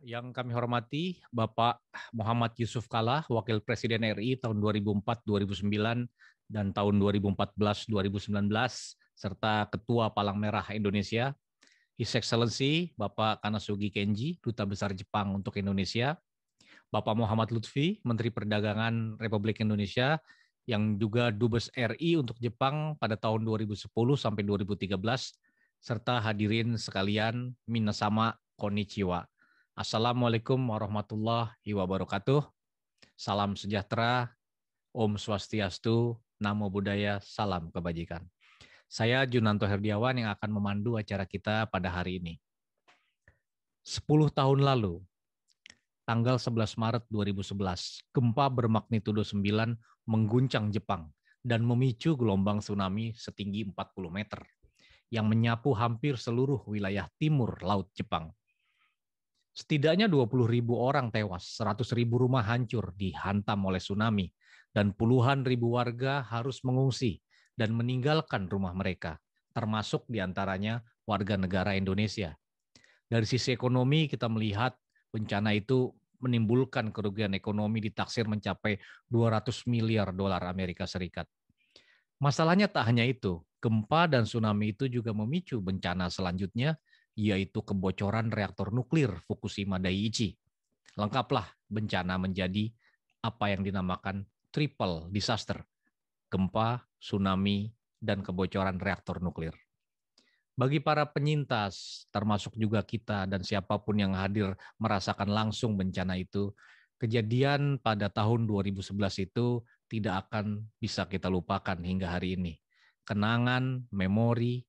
Yang kami hormati Bapak Muhammad Yusuf Kalla, Wakil Presiden RI tahun 2004-2009 dan tahun 2014-2019, serta Ketua Palang Merah Indonesia, His Excellency Bapak Kanasugi Kenji, Duta Besar Jepang untuk Indonesia, Bapak Muhammad Lutfi, Menteri Perdagangan Republik Indonesia, yang juga Dubes RI untuk Jepang pada tahun 2010 sampai 2013, serta hadirin sekalian, minasama konnichiwa. Assalamualaikum warahmatullahi wabarakatuh. Salam sejahtera, Om Swastiastu, Namo Buddhaya, salam kebajikan. Saya Junanto Herdiawan yang akan memandu acara kita pada hari ini. 10 tahun lalu, tanggal 11 Maret 2011, gempa bermagnitudo 9 mengguncang Jepang dan memicu gelombang tsunami setinggi 40 meter yang menyapu hampir seluruh wilayah timur laut Jepang. Setidaknya 20.000 orang tewas, 100.000 rumah hancur dihantam oleh tsunami, dan puluhan ribu warga harus mengungsi dan meninggalkan rumah mereka, termasuk diantaranya warga negara Indonesia. Dari sisi ekonomi kita melihat bencana itu menimbulkan kerugian ekonomi ditaksir mencapai 200 miliar dolar Amerika Serikat. Masalahnya tak hanya itu, gempa dan tsunami itu juga memicu bencana selanjutnya, yaitu kebocoran reaktor nuklir Fukushima Daiichi. Lengkaplah bencana menjadi apa yang dinamakan triple disaster, gempa, tsunami, dan kebocoran reaktor nuklir. Bagi para penyintas, termasuk juga kita dan siapapun yang hadir merasakan langsung bencana itu, kejadian pada tahun 2011 itu tidak akan bisa kita lupakan hingga hari ini. Kenangan, memori,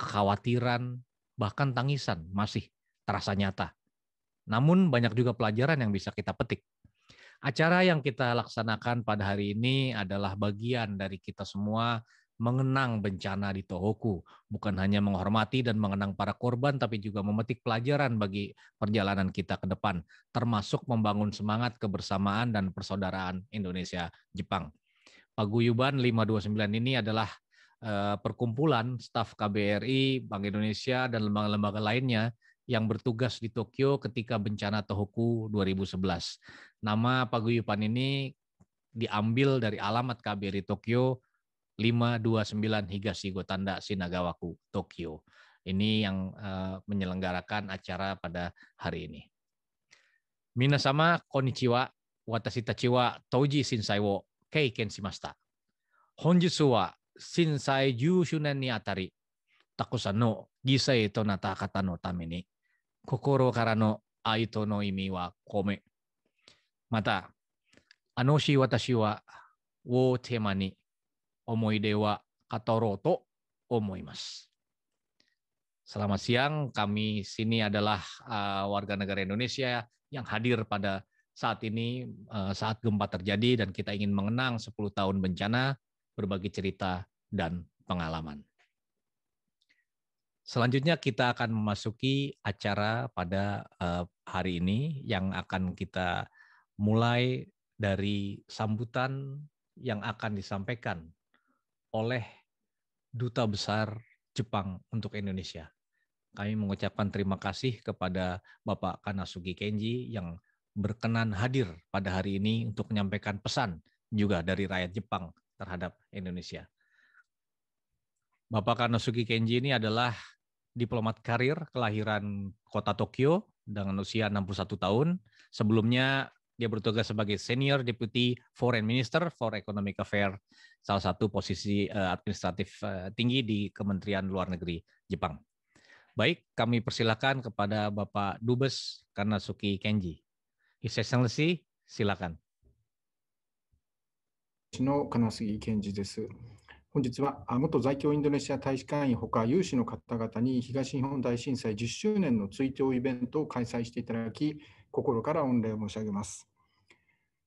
kekhawatiran, bahkan tangisan masih terasa nyata. Namun banyak juga pelajaran yang bisa kita petik. Acara yang kita laksanakan pada hari ini adalah bagian dari kita semua mengenang bencana di Tohoku, bukan hanya menghormati dan mengenang para korban, tapi juga memetik pelajaran bagi perjalanan kita ke depan, termasuk membangun semangat kebersamaan dan persaudaraan Indonesia-Jepang. Paguyuban 529 ini adalah perkumpulan staf KBRI, Bank Indonesia, dan lembaga-lembaga lainnya yang bertugas di Tokyo ketika bencana Tohoku 2011. Nama paguyuban ini diambil dari alamat KBRI Tokyo 529 Higashi Gotanda Shinagawaku, Tokyo. Ini yang menyelenggarakan acara pada hari ini. Minasama konnichiwa, watashi tachi wa Touji Shinsai wo keiken shimashita. Honjutsu wa Shinsai 10周年にあたり、たくさんの犠牲となった方のために、心からの哀悼の意味は込め、また、あの日私はをテーマに思い出は語ろうと思います。Selamat siang, kami sini adalah warga negara Indonesia yang hadir pada saat ini, saat gempa terjadi, dan kita ingin mengenang 10 tahun bencana, berbagi cerita dan pengalaman. Selanjutnya kita akan memasuki acara pada hari ini yang akan kita mulai dari sambutan yang akan disampaikan oleh Duta Besar Jepang untuk Indonesia. Kami mengucapkan terima kasih kepada Bapak Kanasugi Kenji yang berkenan hadir pada hari ini untuk menyampaikan pesan juga dari rakyat Jepang terhadap Indonesia. Bapak Kanasugi Kenji ini adalah diplomat karir kelahiran kota Tokyo dengan usia 61 tahun. Sebelumnya dia bertugas sebagai Senior Deputy Foreign Minister for Economic Affairs, salah satu posisi administratif tinggi di Kementerian Luar Negeri Jepang. Baik, kami persilakan kepada Bapak Dubes Kanasugi Kenji. His Excellency, silakan. の金杉健二です。本日は元在京インドネシア大使館員ほか有志の方々に東日本大震災10周年の追悼イベントを開催していただき、心から御礼を申し上げます。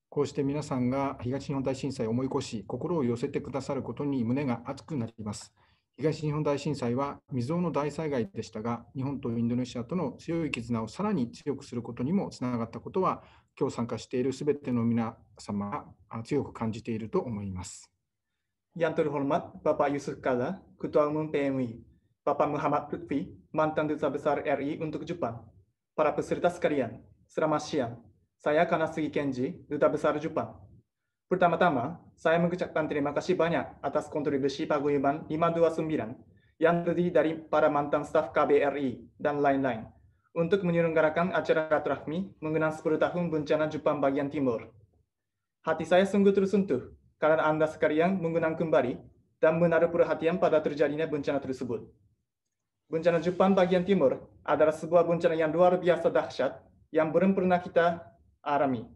こうして皆さんが東日本大震災を思い起こし、心を寄せてくださることに胸が熱くなります。東日本大震災は未曾有の大災害でしたが、日本とインドネシアとの強い絆をさらに強くすることにもつながったことは、今日参加しているすべての皆様が強く感じていると思います。Yang terhormat Bapak Yusuf Kalla, Ketua Umum PMI, Bapak Muhammad Lutfi, Mantan Duta Besar RI untuk Jepang, para peserta sekalian, Selamat siang. Saya Kanasugi Kenji, Duta Besar Jepang. Pertama-tama, saya mengucapkan terima kasih banyak atas kontribusi paguyuban 529 yang terdiri dari para mantan staf KBRI dan lain-lain untuk menyelenggarakan acara silaturahmi mengenang 10 tahun bencana Jepang bagian timur. Hati saya sungguh tersentuh karena Anda sekalian mengenang kembali dan menaruh perhatian pada terjadinya bencana tersebut. Bencana Jepang bagian timur adalah sebuah bencana yang luar biasa dahsyat yang belum pernah kita alami.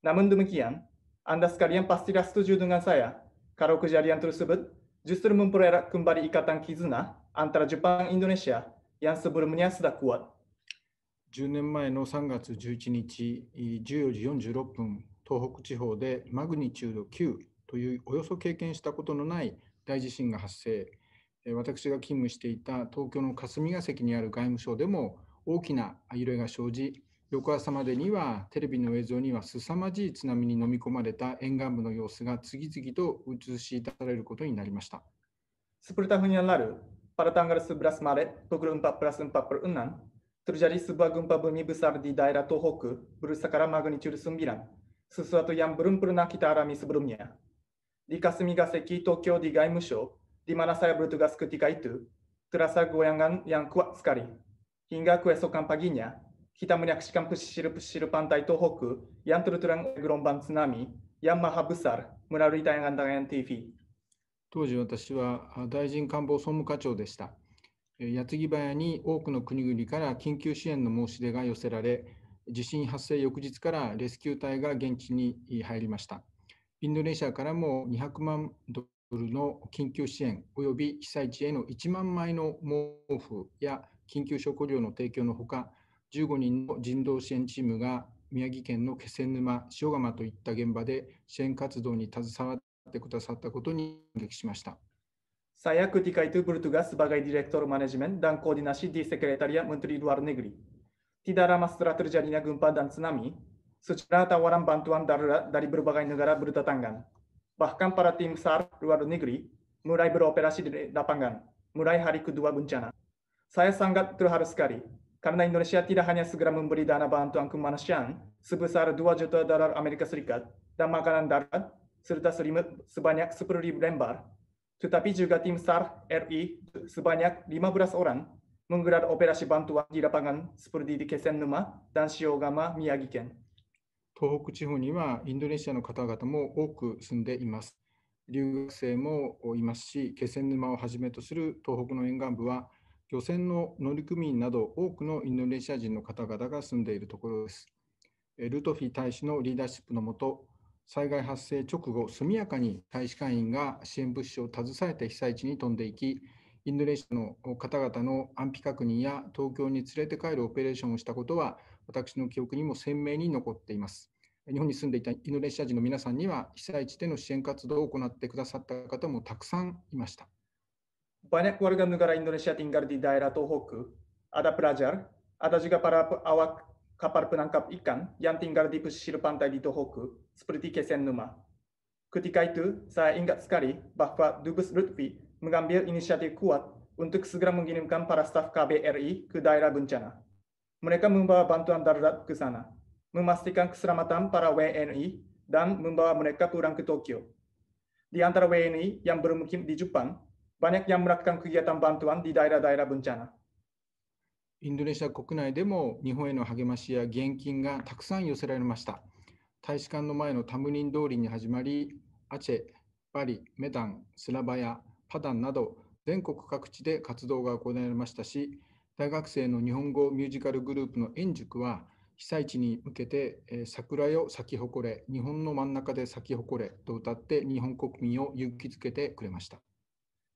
Namun demikian, Anda sekalian pastilah setuju dengan saya kalau kejadian tersebut justru mempererat kembali ikatan Kizuna antara Jepang dan Indonesia yang sebelumnya sudah kuat. 10年前の3月11日14時46分、東北地方でマグニチュード9というおよそ経験したことのない大地震が発生。私が勤務していた東京の霞が関にある外務省でも大きな揺れが生じ、翌朝までにはテレビの映像には凄まじい津波に飲み込まれた沿岸部の様子が次々と映し出されることになりました。10 tahun yang lalu, pada tanggal 11 Maret pukul 14.46, terjadi sebuah gempa bumi besar di daerah Tohoku berskala magnitudo 9, sesuatu yang belum pernah kita alami sebelumnya. Di Kasumigaseki, Tokyo di Gaimusho, di mana saya bertugas ketika itu, terasa goyangan yang kuat sekali. Hingga keesokan paginya, kita menyaksikan pesisir-pesisir pantai Tohoku yang tertulang gelombang tsunami yang maha besar melalui tayangan-tayangan TV. 当時私は大臣官房総務課長でした。矢継ぎ早に多くの国々から緊急支援の申し出が寄せられ、地震発生翌日からレスキュー隊が現地に入りました。インドネシアからも200万ドルの緊急支援および被災地への1万枚の毛布や緊急食料の提供のほか、15人の人道支援チームが宮城県の気仙沼、塩釜といった現場で支援活動に携わってくださったことに感激しました。Saya ketika itu bertugas sebagai Direktur Manajemen dan Koordinasi di Sekretariat Menteri Luar Negeri. Tidak lama setelah terjadinya gempa dan tsunami, sejumlah tawaran bantuan darurat dari berbagai negara berdatangan. Bahkan para tim SAR luar negeri mulai beroperasi di lapangan, mulai hari kedua bencana. Saya sangat terharu sekali, karena Indonesia tidak hanya segera memberi dana bantuan kemanusiaan sebesar 2 juta dolar Amerika Serikat dan makanan darurat serta selimut sebanyak 10.000 lembar, tetapi juga tim SAR RI sebanyak 15 orang menggelar operasi bantuan di lapangan seperti di Kesenuma dan Shiogama, Miyagi Ken. 東北地方にはインドネシアの方々も多く住んでいます。留学生もいますし、気仙沼をはじめとする東北の沿岸部は漁船の乗組員など多くのインドネシア人の方々が住んでいるところです。ルトフィ大使のリーダーシップのもと、災害発生直後、速やかに大使館員が支援物資を携えて被災地に飛んでいき、インドネシアの方々の安否確認や東京に連れて帰るオペレーションをしたことは、私の記憶にも鮮明に残っています。日本に住んでいたインドネシア人の皆さんには、被災地での支援活動を行ってくださった方もたくさんいました。Banyak warga negara Indonesia tinggal di daerah Tohoku, ada pelajar, ada juga para awak kapal penangkap ikan yang tinggal di pesisir pantai di Tohoku, seperti Kesenuma. Ketika itu, saya ingat sekali bahwa Dubes Lutfi mengambil inisiatif kuat untuk segera mengirimkan para staf KBRI ke daerah bencana. Mereka membawa bantuan darurat ke sana, memastikan keselamatan para WNI, dan membawa mereka pulang ke Tokyo. Di antara WNI yang bermukim di Jepang, banyak yang melakukan kegiatan bantuan di daerah-daerah bencana. インドネシア国内でも日本への励ましや義援金がたくさん寄せられました。大使館の前のタムリン通りに始まり、アチェ、バリ、メダン、スラバヤ、パダンなど全国各地で活動が行われましたし、大学生の日本語ミュージカルグループの円塾は被災地に向けて桜よ咲き誇れ、日本の真ん中で咲き誇れと歌って日本国民を勇気づけてくれました。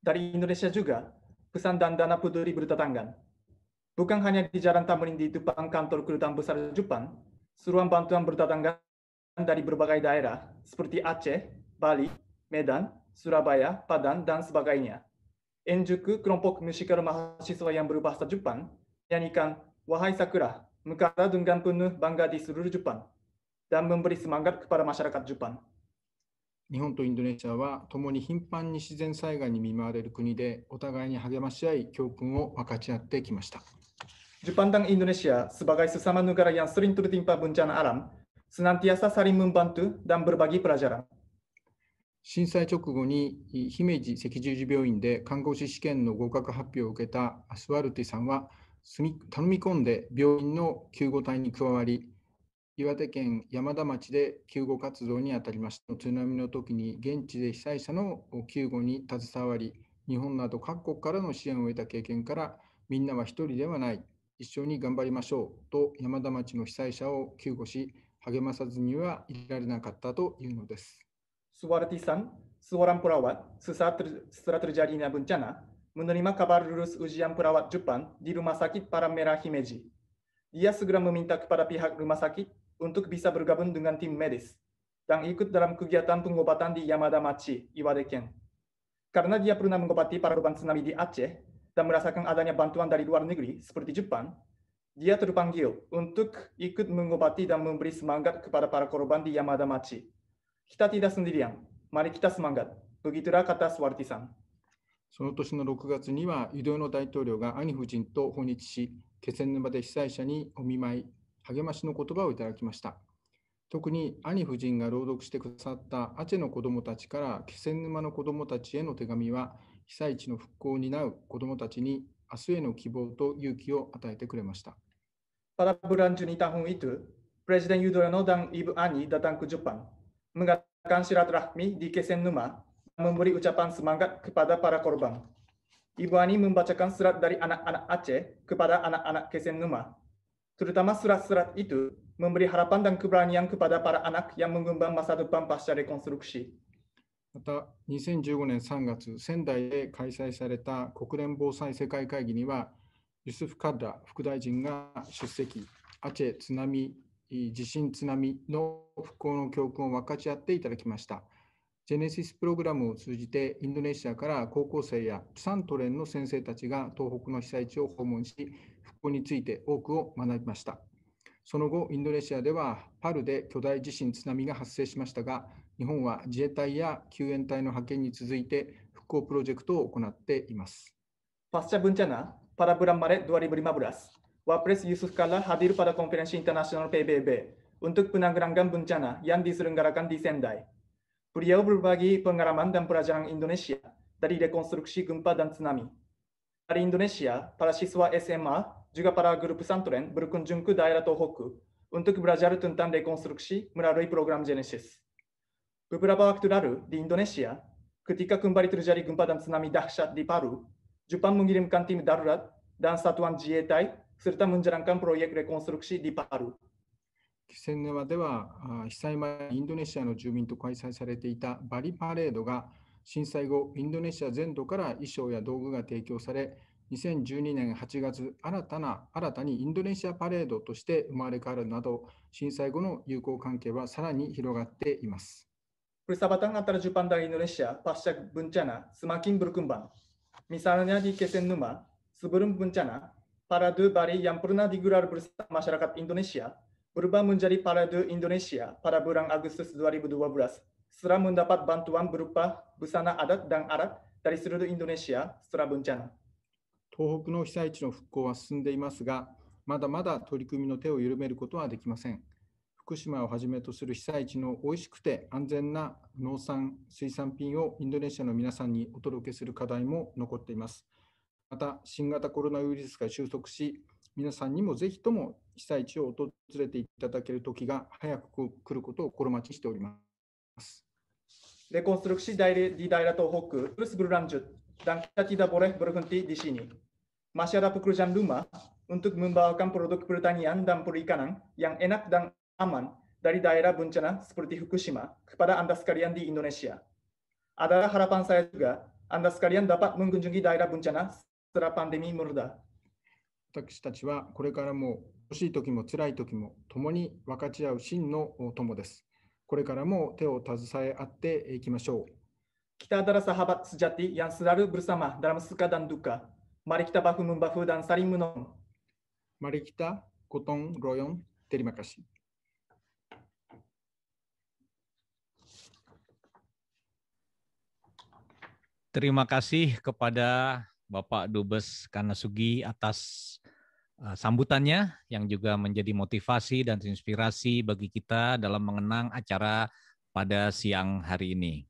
Dari Indonesia juga, pesan dan dana peduli berdatangan. Bukan hanya di Jalan Tamrin di depan kantor kedutaan besar Jepang, seruan bantuan berdatangan dari berbagai daerah seperti Aceh, Bali, Medan, Surabaya, Padang, dan sebagainya. Enjuku, kelompok musikal mahasiswa yang berbahasa Jepang, menyanyikan Wahai Sakura, mekar dengan penuh bangga di seluruh Jepang, dan memberi semangat kepada masyarakat Jepang. 日本とインドネシアは共に頻繁に自然災害に見舞われる国で、お互いに励まし合い、教訓を分かち合ってきました。Jepang dan Indonesia sebagai sesama negara yang sering tertimpa bencana alam, senantiasa saling membantu dan berbagi pelajaran. 震災直後に姫路赤十字病院で看護師試験の合格発表を受けたスワルティさんは頼み込んで病院の救護隊に加わり、岩手県山田町で救護活動に当たりました。津波の時に現地で被災者の救護に携わり、日本など各国からの支援を得た経験から、みんなは一人ではない、一緒に頑張りましょうと山田町の被災者を救護し、励まさずにはいられなかったというのです。Suwartisan, seorang perawat, setelah terjadinya bencana, menerima kabar lulus ujian perawat Jepang di Rumah Sakit Paramera Himeji. Dia segera meminta kepada pihak rumah sakit untuk bisa bergabung dengan tim medis dan ikut dalam kegiatan pengobatan di Yamada Machi, Iwate Ken. Karena dia pernah mengobati para korban tsunami di Aceh dan merasakan adanya bantuan dari luar negeri seperti Jepang, dia terpanggil untuk ikut mengobati dan memberi semangat kepada para korban di Yamada Machi. Kita tidak sendirian, mari kita semangat. Begitulah kata Suwarti-san. その年の6月には、ユドの大統領が兄夫人と訪日し、気仙沼で被災者にお見舞い、励ましの言葉をいただきました。特に兄夫人が朗読してくださったアチェの子どもたちから気仙沼の子どもたちへの手紙は、被災地の復興を担う子どもたちに明日への希望と勇気を与えてくれました。Pada bulan Juni tahun itu, Presiden Yudhoyono dan Ibu Ani datang ke Jepang, mengadakan silaturahmi di Kesenuma, memberi ucapan semangat kepada para korban. Ibu Ani membacakan surat dari anak-anak Aceh kepada anak-anak Kesenuma. Terutama surat-surat itu memberi harapan dan keberanian kepada para anak yang mengembang masa depan pasca rekonstruksi. また、2015年3月、仙台で開催された国連防災世界会議には、ユスフ・カッラ副大臣が出席、アチェ津波、地震津波の復興の教訓を分かち合っていただきました。ジェネシスプログラムを通じて、インドネシアから高校生やプサントレンの先生たちが東北の被災地を訪問し、復興について多くを学びました。その後、インドネシアではパルで巨大地震津波が発生しましたが、日本は自衛隊や救援隊の派遣に続いて復興プロジェクトを行っています。Pasca bencana, pada bulan Maret 2015, Wapres Yusuf Kalla hadir pada konferensi internasional PBB untuk penanggulangan bencana yang diselenggarakan di Sendai. Beliau berbagi pengalaman dan pelajaran Indonesia dari rekonstruksi gempa dan tsunami. Dari Indonesia, para siswa SMA juga para guru pesantren berkunjung ke daerah Tohoku untuk belajar tentang rekonstruksi melalui program Genesis. Beberapa waktu lalu di Indonesia, ketika kembali terjadi gempa dan tsunami dahsyat di Palu, Jepang mengirimkan tim darurat dan satuan zietai serta menjalankan proyek rekonstruksi di Palu. 気仙沼では被災前、インドネシアの住民と開催されていたバリパレードが震災後、インドネシア全土から衣装や道具が提供され、2012年8月、新たにインドネシアパレードとして生まれ変わるなど、震災後の友好関係はさらに広がっています。Persahabatan antara Jepang dan Indonesia pasca bencana semakin berkembang. Misalnya di Kesenuma, sebelum bencana, parade Bali yang pernah digelar bersama masyarakat Indonesia berubah menjadi parade Indonesia pada bulan Agustus 2012 setelah mendapat bantuan berupa busana adat dan alat dari seluruh Indonesia setelah bencana. 東北の被災地の復興は進んでいますが、まだまだ取り組みの手を緩めることはできません。福島をはじめとする被災地の美味しくて安全な農産、水産品をインドネシアの皆さんにお届けする課題も残っています。また、新型コロナウイルスが収束し、皆さんにもぜひとも被災地を訪れていただける時が早く来ることを心待ちしております。Rekonstruksi di daerah Tohoku terus berlanjut dan kita tidak boleh berhenti di sini. Masih ada pekerjaan rumah untuk membawakan produk pertanian dan perikanan yang enak dan aman dari daerah bencana seperti Fukushima kepada Anda sekalian di Indonesia. Ada harapan saya juga, Anda sekalian dapat mengunjungi daerah bencana setelah pandemi mereda. 私たちはこれからも欲しい時も辛い時も共に分かち合う真の友です。これからも手を携え合っていきましょう。Kita adalah sahabat sejati yang selalu bersama dalam suka dan duka. Mari kita bahu-membahu dan saling menolong. Mari kita gotong royong. Terima kasih. Terima kasih kepada Bapak Dubes Kanasugi atas sambutannya yang juga menjadi motivasi dan inspirasi bagi kita dalam mengenang acara pada siang hari ini.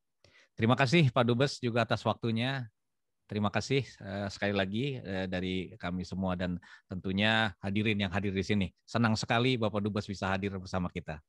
Terima kasih Pak Dubes juga atas waktunya. Terima kasih sekali lagi dari kami semua dan tentunya hadirin yang hadir di sini. Senang sekali Bapak Dubes bisa hadir bersama kita.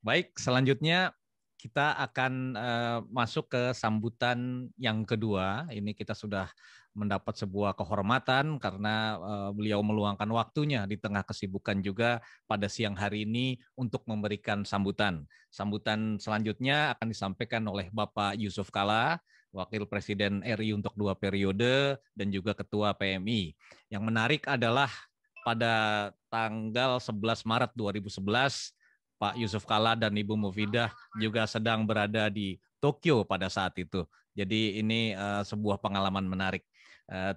Baik, selanjutnya kita akan masuk ke sambutan yang kedua. Ini kita sudah mendapat sebuah kehormatan karena beliau meluangkan waktunya di tengah kesibukan juga pada siang hari ini untuk memberikan sambutan. Sambutan selanjutnya akan disampaikan oleh Bapak Yusuf Kalla, Wakil Presiden RI untuk 2 periode dan juga Ketua PMI. Yang menarik adalah pada tanggal 11 Maret 2011, Pak Yusuf Kalla dan Ibu Mufidah juga sedang berada di Tokyo pada saat itu. Jadi ini sebuah pengalaman menarik.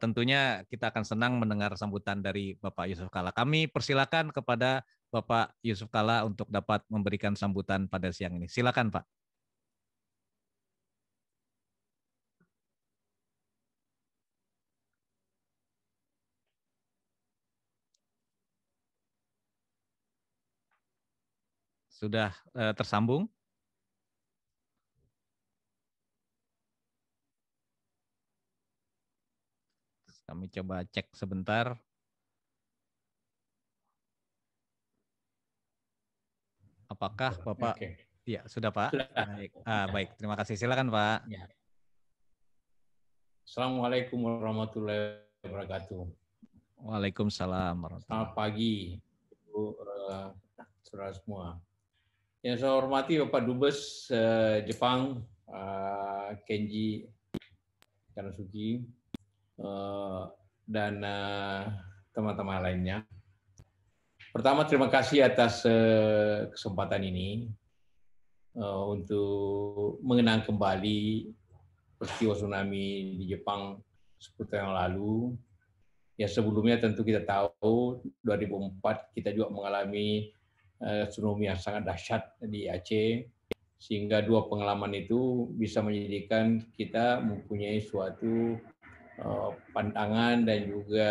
Tentunya kita akan senang mendengar sambutan dari Bapak Yusuf Kalla. Kami persilakan kepada Bapak Yusuf Kalla untuk dapat memberikan sambutan pada siang ini. Silakan Pak. Sudah tersambung? Kami coba cek sebentar. Apakah Bapak? Oke. Ya, sudah Pak. Sudah. Baik. Baik, terima kasih. Silakan Pak. Ya. Assalamualaikum warahmatullahi wabarakatuh. Waalaikumsalam warahmatullahi wabarakatuh. Selamat pagi, Ibu, saudara semua. Yang saya hormati Bapak Dubes Jepang, Kenji Kanasugi, dan teman-teman lainnya. Pertama, terima kasih atas kesempatan ini untuk mengenang kembali peristiwa tsunami di Jepang 10 tahun yang lalu. Ya, sebelumnya tentu kita tahu 2004 kita juga mengalami tsunami yang sangat dahsyat di Aceh, sehingga dua pengalaman itu bisa menjadikan kita mempunyai suatu pandangan dan juga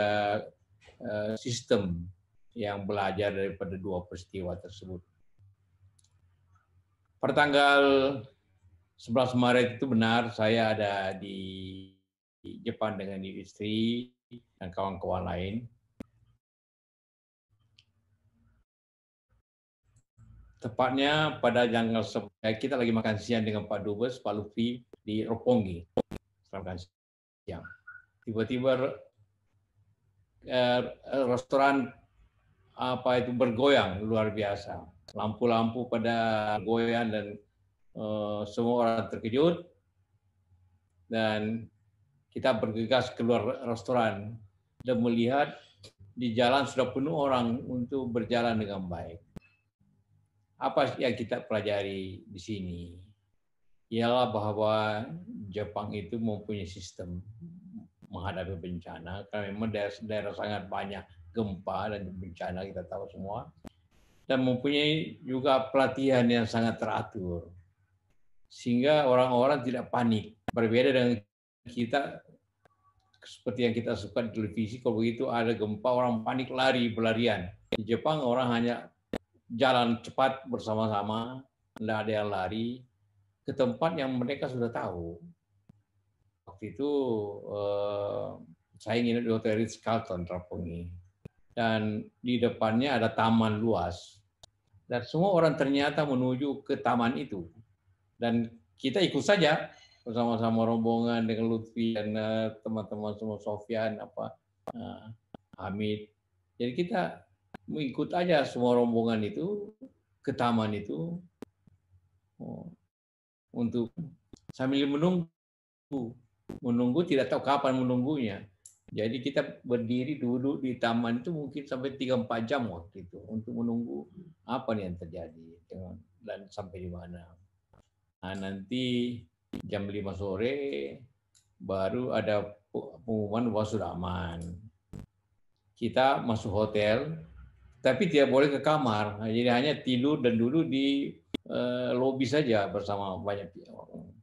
sistem yang belajar daripada dua peristiwa tersebut. Pada tanggal 11 Maret itu benar saya ada di Jepang dengan istri dan kawan-kawan lain. Tepatnya pada tanggal kita lagi makan siang dengan Pak Dubes, Pak Lutfi di Roppongi. Makan siang. Tiba-tiba restoran itu bergoyang luar biasa. Lampu-lampu pada goyang dan semua orang terkejut. Dan kita bergegas keluar restoran dan melihat di jalan sudah penuh orang untuk berjalan dengan baik. Apa yang kita pelajari di sini? Ialah bahwa Jepang itu mempunyai sistem menghadapi bencana, karena memang daerah sangat banyak gempa dan bencana, kita tahu semua. Dan mempunyai juga pelatihan yang sangat teratur. Sehingga orang-orang tidak panik. Berbeda dengan kita, seperti yang kita suka di televisi, kalau begitu ada gempa, orang panik lari, berlarian. Di Jepang orang hanya jalan cepat bersama-sama, tidak ada yang lari ke tempat yang mereka sudah tahu. Waktu itu saya nginep di Hotel Ritz-Carlton Roppongi, dan di depannya ada taman luas, dan semua orang ternyata menuju ke taman itu, dan kita ikut saja bersama-sama rombongan dengan Lutfi dan teman-teman semua, Sofyan, Hamid. Jadi kita mengikut aja semua rombongan itu ke taman itu untuk sambil menunggu tidak tahu kapan menunggunya. Jadi kita berdiri duduk di taman itu mungkin sampai 3-4 jam waktu itu untuk menunggu apa yang terjadi dan sampai di mana. Nah, nanti jam 5 sore baru ada pengumuman bahwa sudah aman. Kita masuk hotel, tapi tidak boleh ke kamar. Jadi hanya tidur dan duduk di lobi saja bersama banyak orang.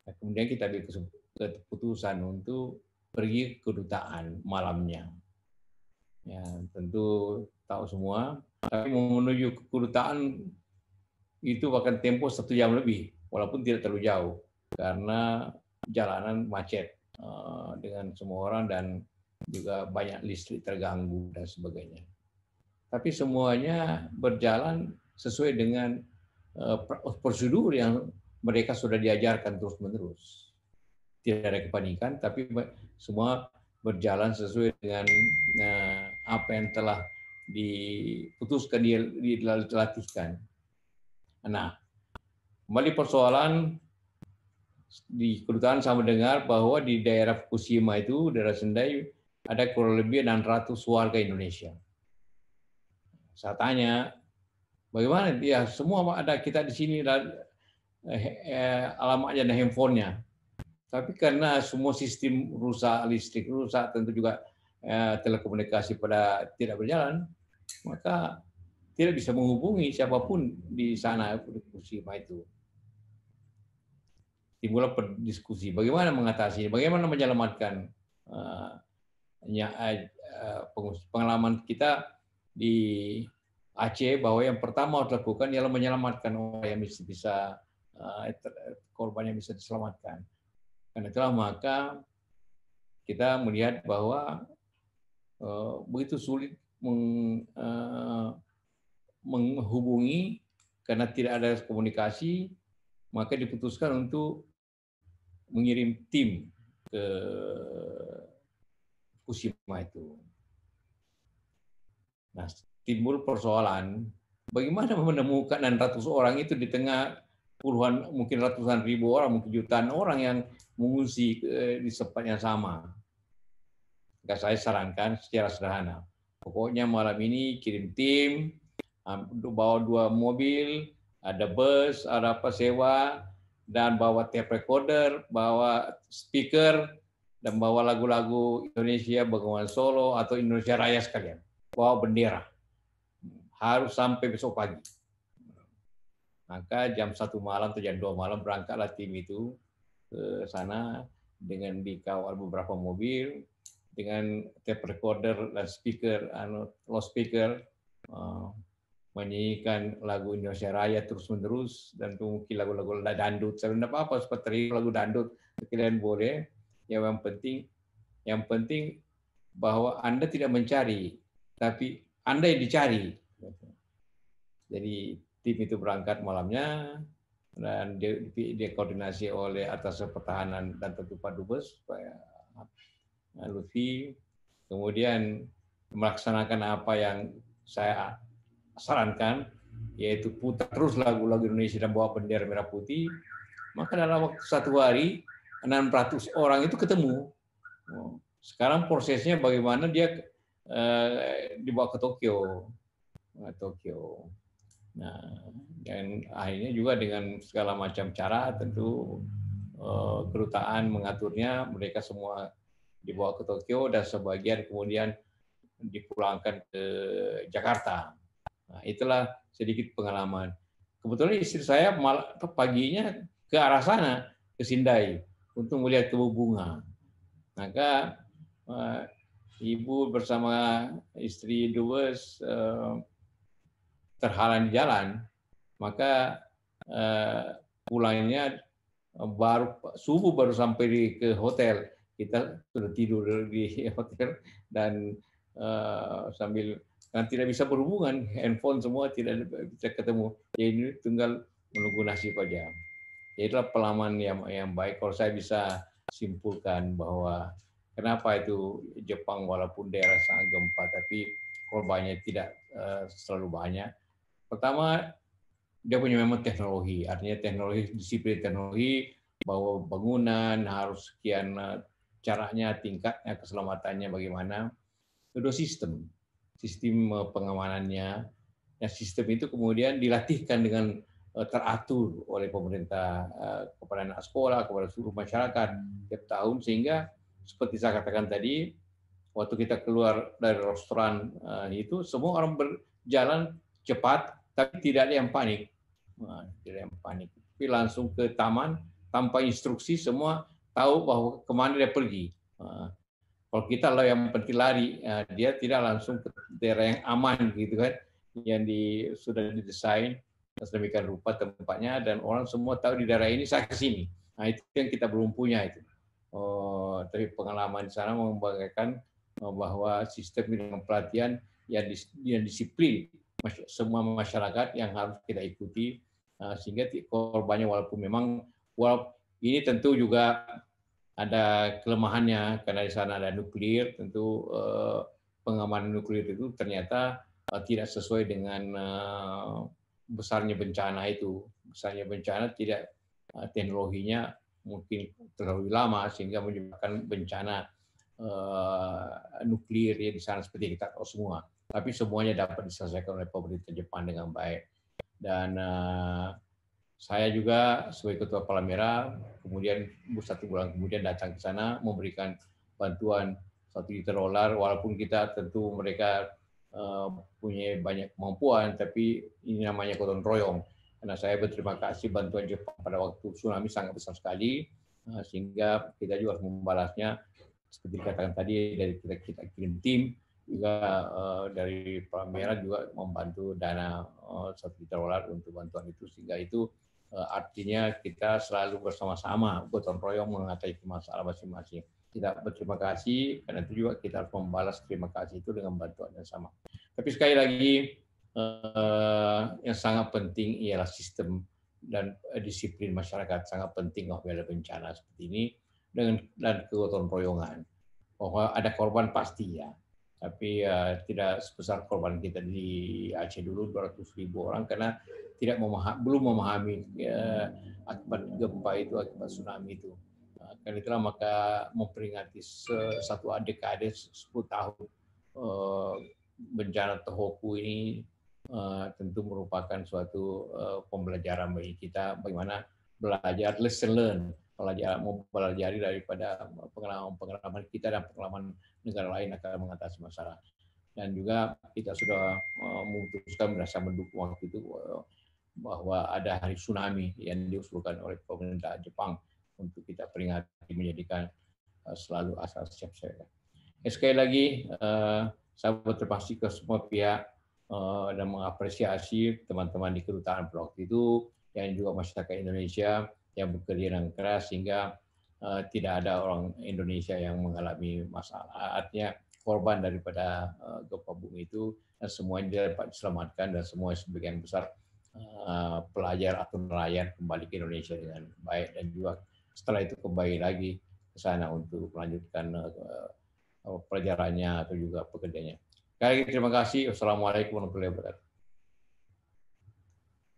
Nah, kemudian kita ambil keputusan untuk pergi ke kedutaan malamnya. Ya, tentu tahu semua. Tapi mau menuju ke kedutaan itu bahkan tempo 1 jam lebih, walaupun tidak terlalu jauh, karena jalanan macet dengan semua orang dan juga banyak listrik terganggu dan sebagainya. Tapi semuanya berjalan sesuai dengan prosedur yang mereka sudah diajarkan terus-menerus. Tidak ada kepanikan, tapi semua berjalan sesuai dengan apa yang telah diputuskan, dilatihkan. Nah, kembali persoalan di kedutaan saya mendengar bahwa di daerah Fukushima itu, daerah Sendai, ada kurang lebih 600 warga Indonesia. Saya tanya, bagaimana dia semua ada kita di sini alamatnya dan handphonenya. Tapi karena semua sistem rusak, listrik rusak, tentu juga telekomunikasi pada tidak berjalan, maka tidak bisa menghubungi siapapun di sana, di Fukushima itu. Timbullah diskusi, bagaimana mengatasi, bagaimana menyelamatkan. Pengalaman kita di Aceh bahwa yang pertama harus dilakukan ialah menyelamatkan orang yang bisa korban yang bisa diselamatkan. Karena itulah maka kita melihat bahwa begitu sulit menghubungi karena tidak ada komunikasi, maka diputuskan untuk mengirim tim ke Fukushima itu. Nah, timbul persoalan bagaimana menemukan 600 orang itu di tengah puluhan, mungkin ratusan ribu orang, mungkin jutaan orang yang mengungsi di tempat yang sama. Maka saya sarankan secara sederhana, pokoknya malam ini kirim tim, bawa 2 mobil, ada bus, ada apa sewa, dan bawa tape recorder, bawa speaker, dan bawa lagu-lagu Indonesia, Bengawan Solo atau Indonesia Raya sekalian. Bawa bendera. Harus sampai besok pagi. Maka jam 1 malam atau jam 2 malam berangkatlah tim itu ke sana dengan dikawal beberapa mobil, dengan tape recorder dan speaker, loudspeaker, menyanyikan lagu Indonesia Raya terus-menerus, dan mungkin lagu-lagu dangdut. Saya tidak apa-apa seperti lagu dangdut, kalian boleh. Yang penting bahwa Anda tidak mencari, tapi Anda yang dicari. Jadi tim itu berangkat malamnya dan dikoordinasi oleh atas pertahanan dan tentu Pak Dubes, Pak Lutfi, kemudian melaksanakan apa yang saya sarankan, yaitu putar terus lagu-lagu Indonesia dan bawa bendera merah putih. Maka dalam waktu 1 hari 600 orang itu ketemu. Sekarang prosesnya bagaimana dia dibawa ke Tokyo. Nah, dan akhirnya juga dengan segala macam cara, tentu kedutaan mengaturnya, mereka semua dibawa ke Tokyo dan sebagian kemudian dipulangkan ke Jakarta. Nah, itulah sedikit pengalaman. Kebetulan istri saya paginya ke arah sana, ke Sindai, untuk melihat kebun bunga. Maka ibu bersama istri Dubes terhalang di jalan, maka pulangnya subuh baru sampai ke hotel. Kita sudah tidur di hotel dan sambil kan tidak bisa berhubungan, handphone semua tidak bisa ketemu. Jadi tinggal menunggu nasib aja. Itulah pengalaman yang baik. Kalau saya bisa simpulkan bahwa kenapa itu Jepang walaupun daerah sangat gempa, tapi korbannya tidak selalu banyak. Pertama, dia punya memang teknologi, artinya teknologi, disiplin teknologi, bahwa bangunan harus sekian caranya, tingkatnya, keselamatannya bagaimana. Kedua, sistem pengamanannya. Nah, sistem itu kemudian dilatihkan dengan teratur oleh pemerintah kepada anak sekolah, kepada seluruh masyarakat tiap tahun, sehingga seperti saya katakan tadi, waktu kita keluar dari restoran itu semua orang berjalan cepat, tapi tidak ada yang panik. Tapi langsung ke taman tanpa instruksi, semua tahu bahwa kemana dia pergi. Kalau kita lah yang penting lari, dia tidak langsung ke daerah yang aman gitu kan, yang sudah didesain sedemikian rupa tempatnya dan orang semua tahu di daerah ini saya ke sini. Nah itu yang kita belum punya itu. Tapi pengalaman di sana membanggakan bahwa sistem dengan pelatihan yang disiplin semua masyarakat yang harus kita ikuti sehingga korbannya walaupun ini tentu juga ada kelemahannya karena di sana ada nuklir, tentu pengamanan nuklir itu ternyata tidak sesuai dengan besarnya bencana itu. Besarnya bencana tidak teknologinya mungkin terlalu lama sehingga menyebabkan bencana nuklir ya di sana seperti kita tahu semua. Tapi semuanya dapat diselesaikan oleh pemerintah Jepang dengan baik. Dan saya juga sebagai Ketua Palang Merah, kemudian 1 bulan kemudian datang ke sana memberikan bantuan $1 juta, walaupun kita tentu mereka punya banyak kemampuan, tapi ini namanya gotong royong. Karena saya berterima kasih bantuan Jepang pada waktu tsunami sangat besar sekali, sehingga kita juga harus membalasnya seperti dikatakan tadi dari kita kirim tim juga dari Palang Merah juga membantu dana $1 juta untuk bantuan itu sehingga itu artinya kita selalu bersama-sama gotong royong mengatasi masalah masing-masing. Kita berterima kasih karena itu juga kita harus membalas terima kasih itu dengan bantuan yang sama. Tapi sekali lagi yang sangat penting ialah sistem dan disiplin masyarakat sangat penting apabila bencana seperti ini dan kegotong royongan. Bahwa ada korban pasti ya, tapi tidak sebesar korban kita di Aceh dulu 200.000 orang karena belum memahami akibat gempa itu, akibat tsunami itu. Karena itulah maka memperingati satu dekade 10 tahun bencana Tohoku ini tentu merupakan suatu pembelajaran bagi kita bagaimana belajar lesson learn, mempelajari daripada pengalaman kita dan pengalaman negara lain akan mengatasi masalah. Dan juga kita sudah memutuskan merasa mendukung waktu itu bahwa ada hari tsunami yang diusulkan oleh pemerintah Jepang untuk kita peringati menjadikan selalu asal siap siaga. Sekali lagi saya berterima kasih ke semua pihak dan mengapresiasi teman-teman di kedutaan pada waktu itu yang juga masyarakat Indonesia yang bekerja dengan keras sehingga tidak ada orang Indonesia yang mengalami masalah. Artinya korban daripada gempa bumi itu dan semuanya dapat diselamatkan dan semua sebagian besar pelajar atau nelayan kembali ke Indonesia dengan baik dan juga setelah itu kembali lagi ke sana untuk melanjutkan pelajarannya atau juga pekerjaannya. Sekali lagi terima kasih. Wassalamualaikum warahmatullahi wabarakatuh.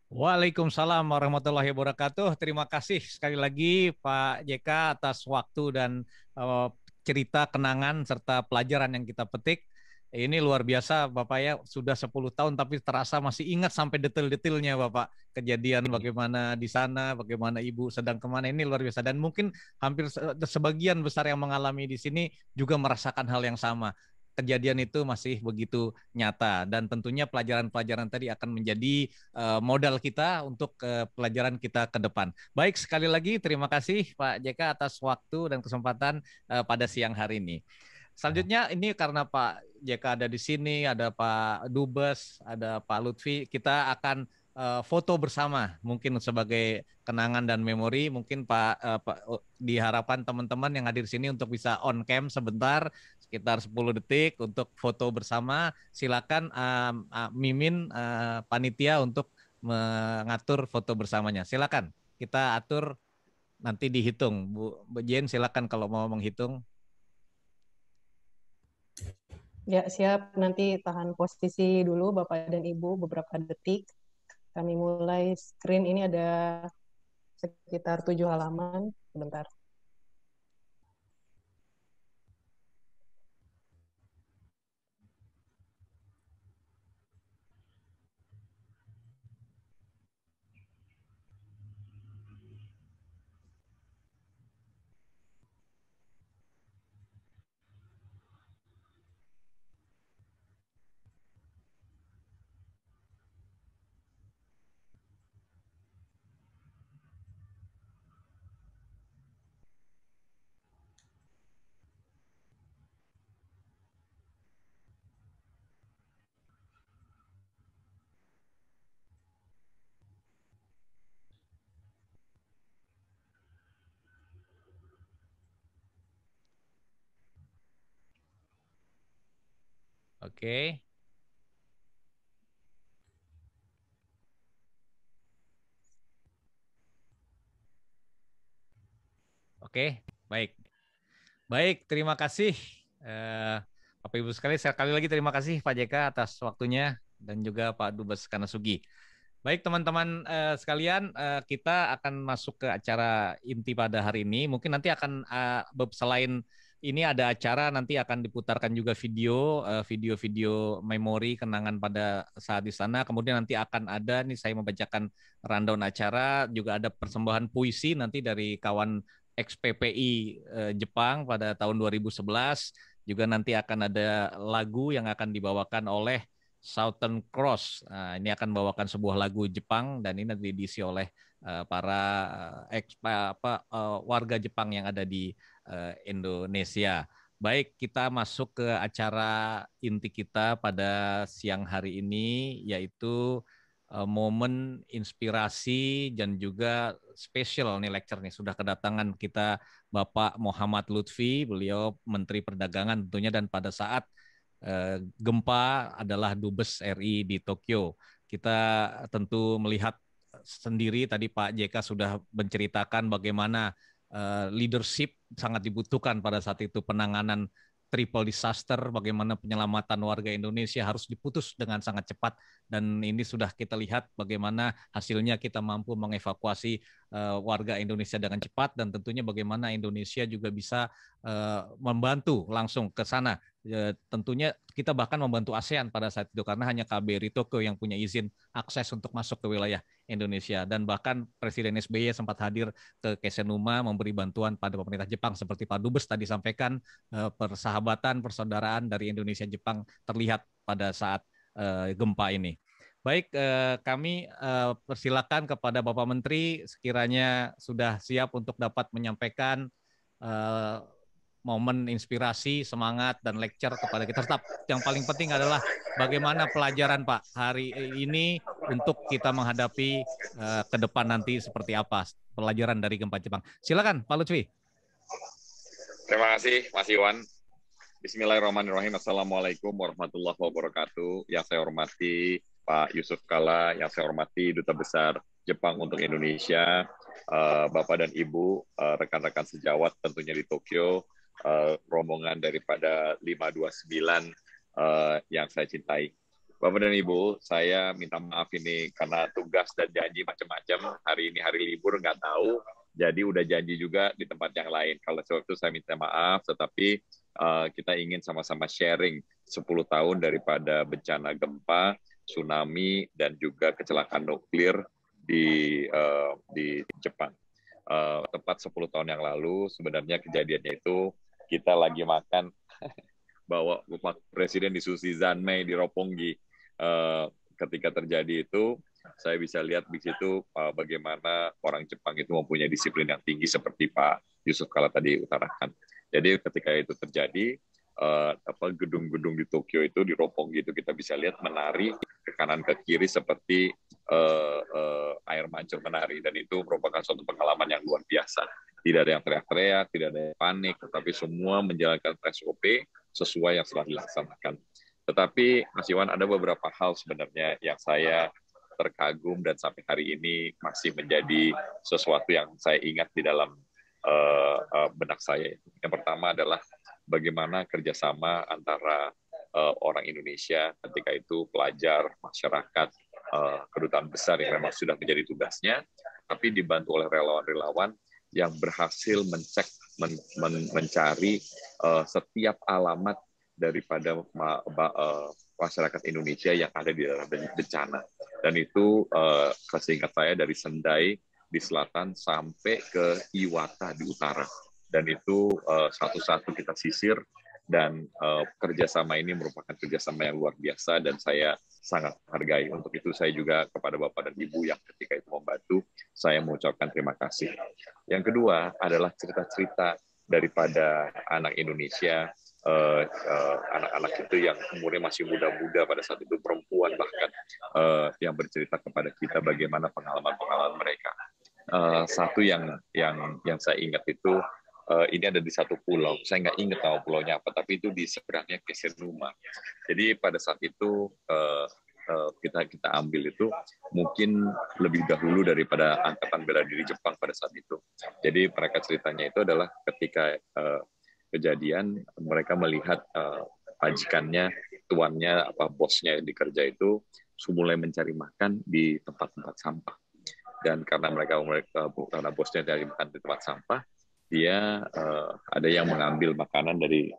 Waalaikumsalam warahmatullahi wabarakatuh. Terima kasih sekali lagi Pak JK atas waktu dan cerita kenangan serta pelajaran yang kita petik. Ini luar biasa Bapak ya, sudah 10 tahun tapi terasa masih ingat sampai detail-detailnya Bapak. Kejadian bagaimana di sana, bagaimana Ibu sedang kemana, ini luar biasa. Dan mungkin hampir sebagian besar yang mengalami di sini juga merasakan hal yang sama. Kejadian itu masih begitu nyata dan tentunya pelajaran-pelajaran tadi akan menjadi modal kita untuk pelajaran kita ke depan. Baik, sekali lagi terima kasih Pak JK atas waktu dan kesempatan pada siang hari ini. Selanjutnya ini karena Pak JK ada di sini, ada Pak Dubes, ada Pak Lutfi, kita akan foto bersama mungkin sebagai kenangan dan memori. Mungkin Pak diharapkan teman-teman yang hadir di sini untuk bisa on cam sebentar sekitar 10 detik untuk foto bersama. Silakan Mimin panitia untuk mengatur foto bersamanya. Silakan kita atur nanti dihitung. Bu Jen silakan kalau mau menghitung. Ya, siap. Nanti tahan posisi dulu Bapak dan Ibu beberapa detik. Kami mulai screen ini ada sekitar 7 halaman. Sebentar. Oke. Oke, baik. Baik, terima kasih. Bapak Ibu sekali lagi terima kasih Pak JK atas waktunya dan juga Pak Dubes Kanasugi. Baik teman-teman sekalian, kita akan masuk ke acara inti pada hari ini. Mungkin nanti akan selain ini ada acara nanti akan diputarkan juga video-video memori kenangan pada saat di sana. Kemudian nanti akan ada nih saya membacakan rundown acara, juga ada persembahan puisi nanti dari kawan ex-PPI Jepang pada tahun 2011. Juga nanti akan ada lagu yang akan dibawakan oleh Southern Cross. Nah, ini akan membawakan sebuah lagu Jepang dan ini nanti diisi oleh para warga Jepang yang ada di Indonesia. Baik, kita masuk ke acara inti kita pada siang hari ini, yaitu momen inspirasi dan juga spesial nih lecture nih. Sudah kedatangan kita Bapak Muhammad Lutfi, beliau Menteri Perdagangan tentunya, dan pada saat gempa adalah Dubes RI di Tokyo. Kita tentu melihat sendiri tadi Pak JK sudah menceritakan bagaimana leadership sangat dibutuhkan pada saat itu, penanganan triple disaster, bagaimana penyelamatan warga Indonesia harus diputus dengan sangat cepat, dan ini sudah kita lihat bagaimana hasilnya kita mampu mengevakuasi warga Indonesia dengan cepat, dan tentunya bagaimana Indonesia juga bisa membantu langsung ke sana. Tentunya kita bahkan membantu ASEAN pada saat itu karena hanya KBRI Tokyo yang punya izin akses untuk masuk ke wilayah Indonesia, dan bahkan Presiden SBY sempat hadir ke Kesenuma memberi bantuan pada pemerintah Jepang seperti Pak Dubes tadi sampaikan. Persahabatan, persaudaraan dari Indonesia Jepang terlihat pada saat gempa ini. Baik, kami persilakan kepada Bapak Menteri sekiranya sudah siap untuk dapat menyampaikan momen inspirasi, semangat, dan lecture kepada kita. Tetap yang paling penting adalah bagaimana pelajaran Pak hari ini untuk kita menghadapi ke depan nanti seperti apa pelajaran dari gempa Jepang. Silakan Pak Lutfi. Terima kasih Mas Iwan. Bismillahirrahmanirrahim. Assalamualaikum warahmatullahi wabarakatuh. Yang saya hormati Pak Yusuf Kalla, yang saya hormati Duta Besar Jepang untuk Indonesia, Bapak dan Ibu, rekan-rekan sejawat tentunya di Tokyo, rombongan daripada 529 yang saya cintai. Bapak dan Ibu, saya minta maaf ini karena tugas dan janji macam-macam. Hari ini hari libur, nggak tahu. Jadi udah janji juga di tempat yang lain. Kalau sebab itu saya minta maaf, tetapi kita ingin sama-sama sharing 10 tahun daripada bencana gempa, tsunami, dan juga kecelakaan nuklir di Jepang. Tepat 10 tahun yang lalu, sebenarnya kejadiannya itu kita lagi makan bawa Pak Presiden di Sushi Zanmei di Roppongi. Ketika terjadi itu, saya bisa lihat di situ bagaimana orang Jepang itu mempunyai disiplin yang tinggi seperti Pak Yusuf Kalla tadi utarakan. Jadi ketika itu terjadi, gedung-gedung di Tokyo itu, di Roppongi itu kita bisa lihat menari ke kanan ke kiri seperti air mancur menari, dan itu merupakan suatu pengalaman yang luar biasa. Tidak ada yang teriak-teriak, tidak ada yang panik, tetapi semua menjalankan SOP sesuai yang telah dilaksanakan. Tetapi Mas Iwan, ada beberapa hal sebenarnya yang saya terkagum dan sampai hari ini masih menjadi sesuatu yang saya ingat di dalam benak saya. Yang pertama adalah bagaimana kerjasama antara orang Indonesia ketika itu, pelajar, masyarakat, kedutaan besar yang memang sudah menjadi tugasnya, tapi dibantu oleh relawan-relawan yang berhasil mencari setiap alamat daripada masyarakat Indonesia yang ada di dalam bencana. Dan itu seingat saya dari Sendai di selatan sampai ke Iwata di utara. Dan itu satu-satu kita sisir, dan kerjasama ini merupakan kerjasama yang luar biasa dan saya sangat hargai. Untuk itu saya juga kepada Bapak dan Ibu yang ketika itu membantu, saya mengucapkan terima kasih. Yang kedua adalah cerita-cerita daripada anak Indonesia, anak-anak itu yang umurnya masih muda-muda pada saat itu, perempuan bahkan, yang bercerita kepada kita bagaimana pengalaman-pengalaman mereka. Satu yang saya ingat itu ini ada di satu pulau. Saya nggak ingat nama pulaunya apa, tapi itu di seberangnya Kesenuma. Jadi pada saat itu kita ambil itu mungkin lebih dahulu daripada Angkatan Bela Diri Jepang pada saat itu. Jadi mereka ceritanya itu adalah ketika kejadian mereka melihat majikannya, tuannya, bosnya yang dikerja itu mulai mencari makan di tempat-tempat sampah. Dan karena karena bosnya cari makan di tempat sampah, dia ada yang mengambil makanan dari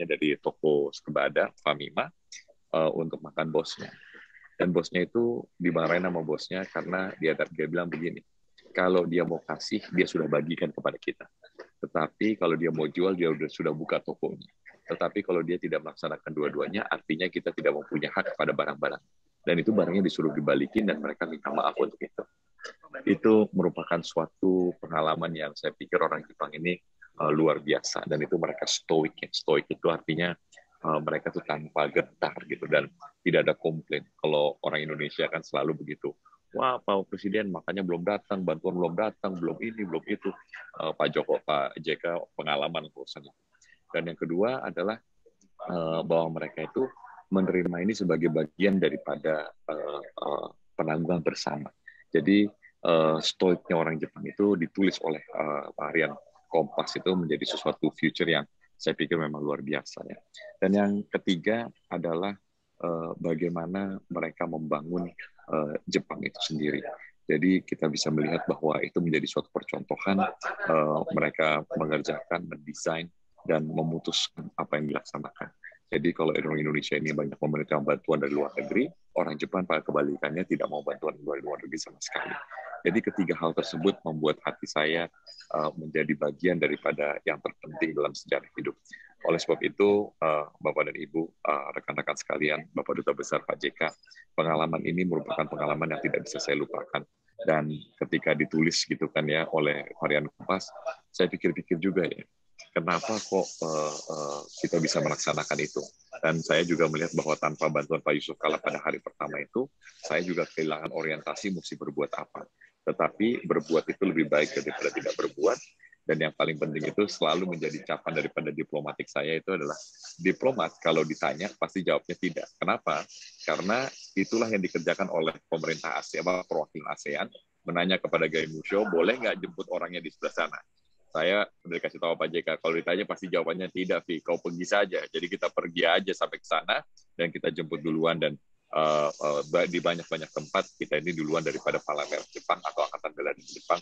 dari toko Sekebada, Famima, untuk makan bosnya. Dan bosnya itu dimarahin sama bosnya karena dia bilang begini, kalau dia mau kasih, dia sudah bagikan kepada kita. Tetapi kalau dia mau jual, dia sudah buka tokonya. Tetapi kalau dia tidak melaksanakan dua-duanya, artinya kita tidak mempunyai hak kepada barang-barang. Dan itu barangnya disuruh dibalikin dan mereka minta maaf untuk itu. Itu merupakan suatu pengalaman yang saya pikir orang Jepang ini luar biasa. Dan itu mereka stoik. Stoik itu artinya mereka tuh tanpa getar gitu dan tidak ada komplain. Kalau orang Indonesia kan selalu begitu. Wah, Pak Presiden makanya belum datang, bantuan belum datang, belum ini, belum itu. Pak JK pengalaman urusan itu. Dan yang kedua adalah bahwa mereka itu menerima ini sebagai bagian daripada penanggungan bersama. Jadi stoiknya orang Jepang itu ditulis oleh harian Kompas itu menjadi sesuatu future yang saya pikir memang luar biasa ya. Dan yang ketiga adalah bagaimana mereka membangun Jepang itu sendiri. Jadi kita bisa melihat bahwa itu menjadi suatu percontohan mereka mengerjakan, mendesain, dan memutuskan apa yang dilaksanakan. Jadi kalau orang Indonesia ini banyak memberikan bantuan dari luar negeri, orang Jepang pada kebalikannya tidak mau bantuan dari luar negeri sama sekali. Jadi ketiga hal tersebut membuat hati saya menjadi bagian daripada yang terpenting dalam sejarah hidup. Oleh sebab itu, Bapak dan Ibu, rekan-rekan sekalian, Bapak Duta Besar Pak JK, pengalaman ini merupakan pengalaman yang tidak bisa saya lupakan. Dan ketika ditulis gitu kan ya oleh harian Kompas, saya pikir-pikir juga ya, kenapa kok kita bisa melaksanakan itu? Dan saya juga melihat bahwa tanpa bantuan Pak Yusuf Kala pada hari pertama itu, saya juga kehilangan orientasi mesti berbuat apa. Tetapi berbuat itu lebih baik daripada tidak berbuat. Dan yang paling penting itu selalu menjadi capan daripada diplomatik saya itu adalah diplomat kalau ditanya pasti jawabnya tidak. Kenapa? Karena itulah yang dikerjakan oleh pemerintah ASEAN, perwakilan ASEAN, menanya kepada Gai Musho, boleh nggak jemput orangnya di sebelah sana? Saya udah kasih tahu Pak JK, kalau ditanya pasti jawabannya tidak, Vi. Kau pergi saja. Jadi kita pergi aja sampai ke sana dan kita jemput duluan dan di banyak-banyak tempat kita ini duluan daripada Palang Merah Jepang atau Angkatan Bela Diri Jepang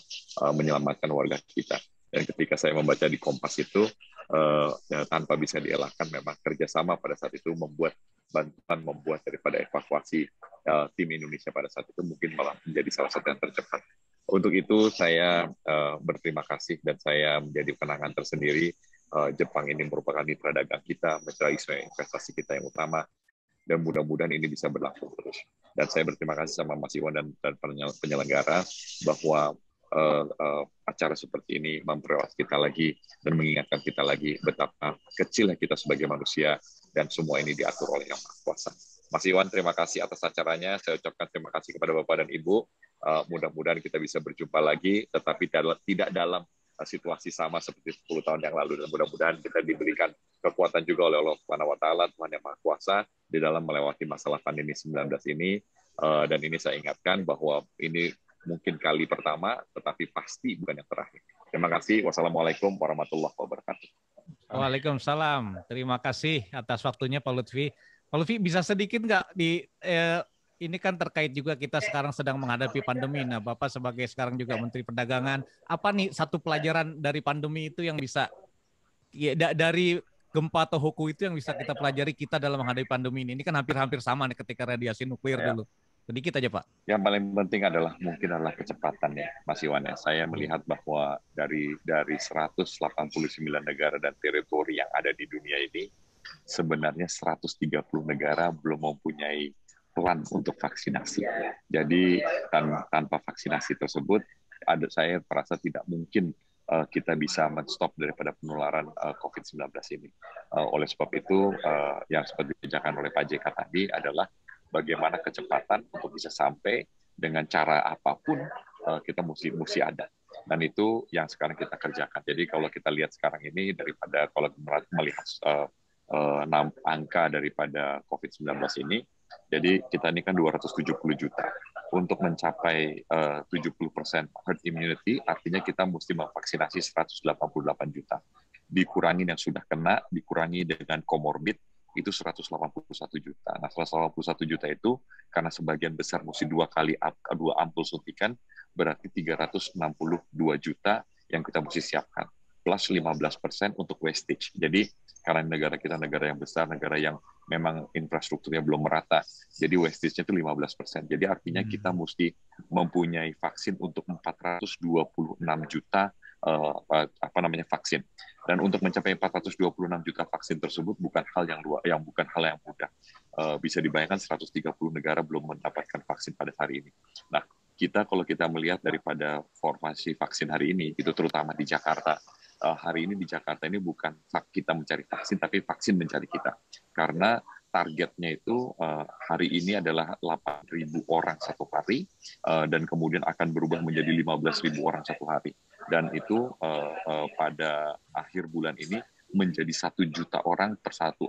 menyelamatkan warga kita. Dan ketika saya membaca di Kompas itu tanpa bisa dielakkan memang kerjasama pada saat itu membuat bantuan membuat daripada evakuasi tim Indonesia pada saat itu mungkin malah menjadi salah satu yang tercepat. Untuk itu saya berterima kasih dan saya menjadi kenangan tersendiri. Jepang ini merupakan mitra dagang kita, mitra investasi kita yang utama, dan mudah-mudahan ini bisa berlangsung terus. Dan saya berterima kasih sama Mas Iwan dan penyelenggara bahwa acara seperti ini memperewas kita lagi dan mengingatkan kita lagi betapa kecilnya kita sebagai manusia dan semua ini diatur oleh Yang Maha Kuasa. Mas Iwan, terima kasih atas acaranya. Saya ucapkan terima kasih kepada Bapak dan Ibu. Mudah-mudahan kita bisa berjumpa lagi, tetapi tidak dalam situasi sama seperti 10 tahun yang lalu. Dan mudah-mudahan kita diberikan kekuatan juga oleh Allah Subhanahu wa Ta'ala, Tuhan Yang Maha Kuasa, di dalam melewati masalah pandemi 19 ini. Dan ini saya ingatkan bahwa ini mungkin kali pertama, tetapi pasti bukan yang terakhir. Terima kasih. Wassalamualaikum warahmatullahi wabarakatuh. Waalaikumsalam. Terima kasih atas waktunya Pak Lutfi. Pak Lutfi, bisa sedikit nggak ini kan terkait juga kita sekarang sedang menghadapi pandemi. Nah, Bapak sebagai sekarang juga Menteri Perdagangan, apa nih satu pelajaran dari pandemi itu yang bisa dari gempa atau Hoku itu yang bisa kita pelajari kita dalam menghadapi pandemi ini? Ini kan hampir-hampir sama nih ketika radiasi nuklir dulu. Sedikit aja, Pak. Yang paling penting adalah kecepatan ya, Mas Iwan ya. Saya melihat bahwa dari 189 negara dan teritori yang ada di dunia ini, sebenarnya 130 negara belum mempunyai plan untuk vaksinasi. Jadi tanpa vaksinasi tersebut, saya merasa tidak mungkin kita bisa men-stop daripada penularan COVID-19 ini. Oleh sebab itu, yang seperti dikerjakan oleh Pak JK tadi adalah bagaimana kecepatan untuk bisa sampai dengan cara apapun kita mesti ada. Dan itu yang sekarang kita kerjakan. Jadi kalau kita lihat sekarang ini daripada kalau melihat angka daripada COVID-19 ini, jadi kita ini kan 270 juta. Untuk mencapai 70% herd immunity, artinya kita mesti memvaksinasi 188 juta. Dikurangi yang sudah kena, dikurangi dengan komorbid, itu 181 juta. Nah, 181 juta itu karena sebagian besar mesti dua ampul suntikan, berarti 362 juta yang kita mesti siapkan. Plus 15% untuk wastage. Jadi karena negara kita negara yang besar, negara yang memang infrastrukturnya belum merata, jadi wastage-nya itu 15%. Jadi artinya kita mesti mempunyai vaksin untuk 426 juta vaksin. Dan untuk mencapai 426 juta vaksin tersebut bukan hal yang mudah. Bisa dibayangkan 130 negara belum mendapatkan vaksin pada hari ini. Nah, kalau kita melihat daripada formasi vaksin hari ini, itu terutama di Jakarta, hari ini di Jakarta ini bukan kita mencari vaksin, tapi vaksin mencari kita. Karena targetnya itu hari ini adalah 8.000 orang satu hari, dan kemudian akan berubah menjadi 15.000 orang satu hari. Dan itu pada akhir bulan ini menjadi 1 juta orang per satu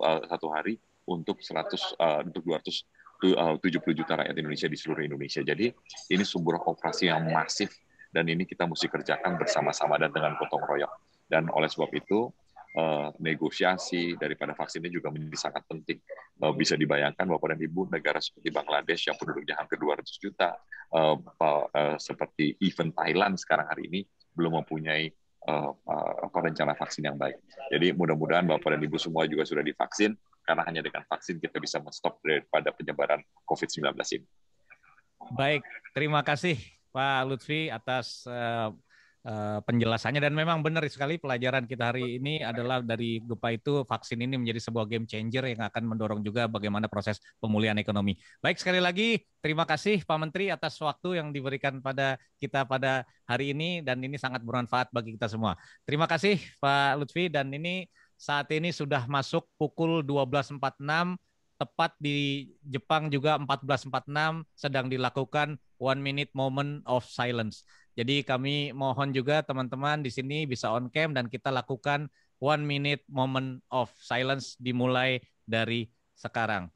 hari untuk 270 juta rakyat Indonesia di seluruh Indonesia. Jadi ini sebuah operasi yang masif dan ini kita mesti kerjakan bersama-sama dan dengan gotong royong. Dan oleh sebab itu negosiasi daripada vaksin ini juga menjadi sangat penting. Bisa dibayangkan Bapak dan Ibu, negara seperti Bangladesh yang penduduknya hampir 200 juta, seperti even Thailand sekarang hari ini belum mempunyai rencana vaksin yang baik. Jadi mudah-mudahan Bapak dan Ibu semua juga sudah divaksin, karena hanya dengan vaksin kita bisa men-stop daripada penyebaran COVID-19 ini. Baik, terima kasih Pak Lutfi atas penjelasannya, dan memang benar sekali pelajaran kita hari ini adalah dari gempa itu vaksin ini menjadi sebuah game changer yang akan mendorong juga bagaimana proses pemulihan ekonomi. Baik, sekali lagi terima kasih Pak Menteri atas waktu yang diberikan pada kita pada hari ini, dan ini sangat bermanfaat bagi kita semua. Terima kasih Pak Lutfi, dan ini saat ini sudah masuk pukul 12.46, tepat di Jepang juga 14.46 sedang dilakukan 1 minute moment of silence. Jadi kami mohon juga teman-teman di sini bisa on cam dan kita lakukan 1 minute moment of silence dimulai dari sekarang.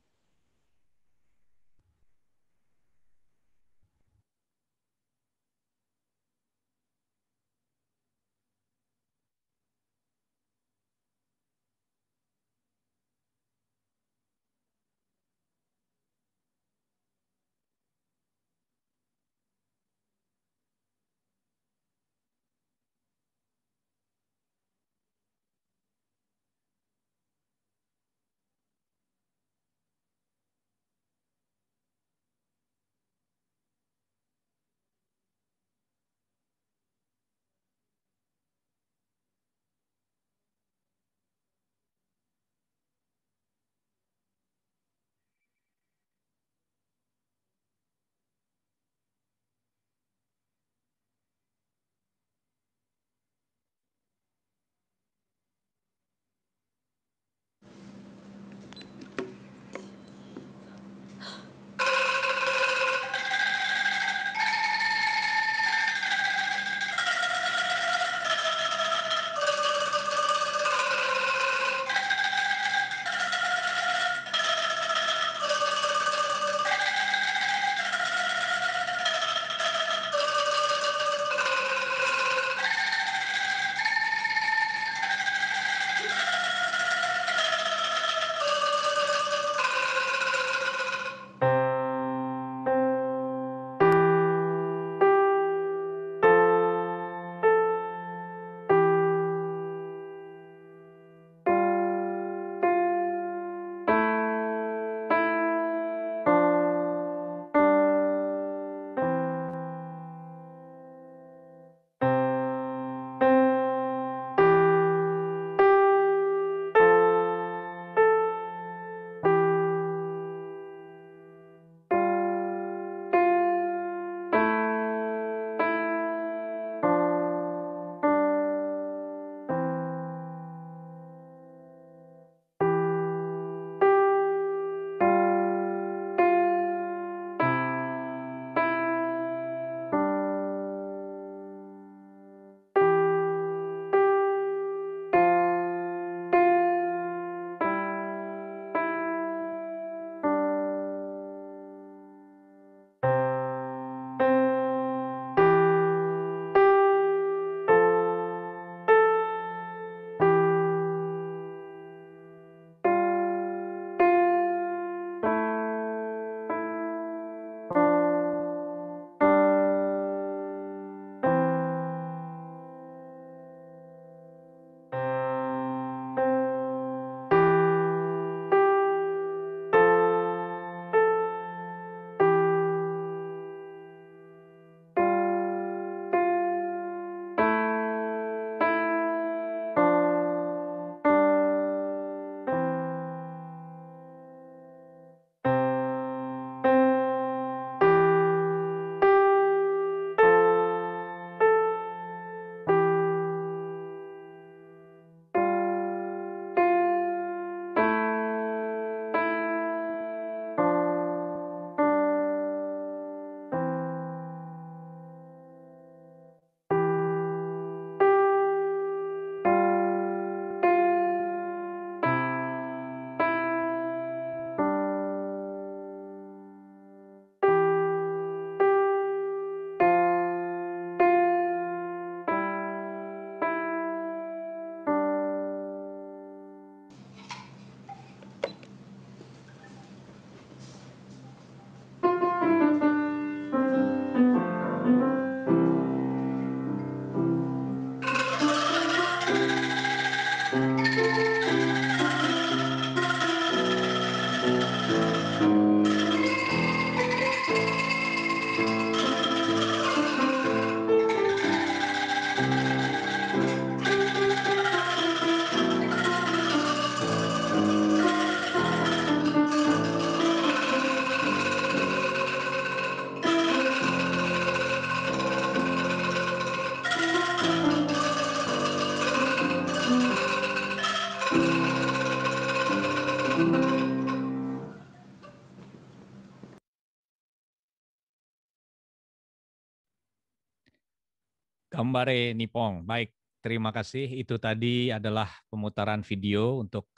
Gambare Nippon. Baik, terima kasih. Itu tadi adalah pemutaran video untuk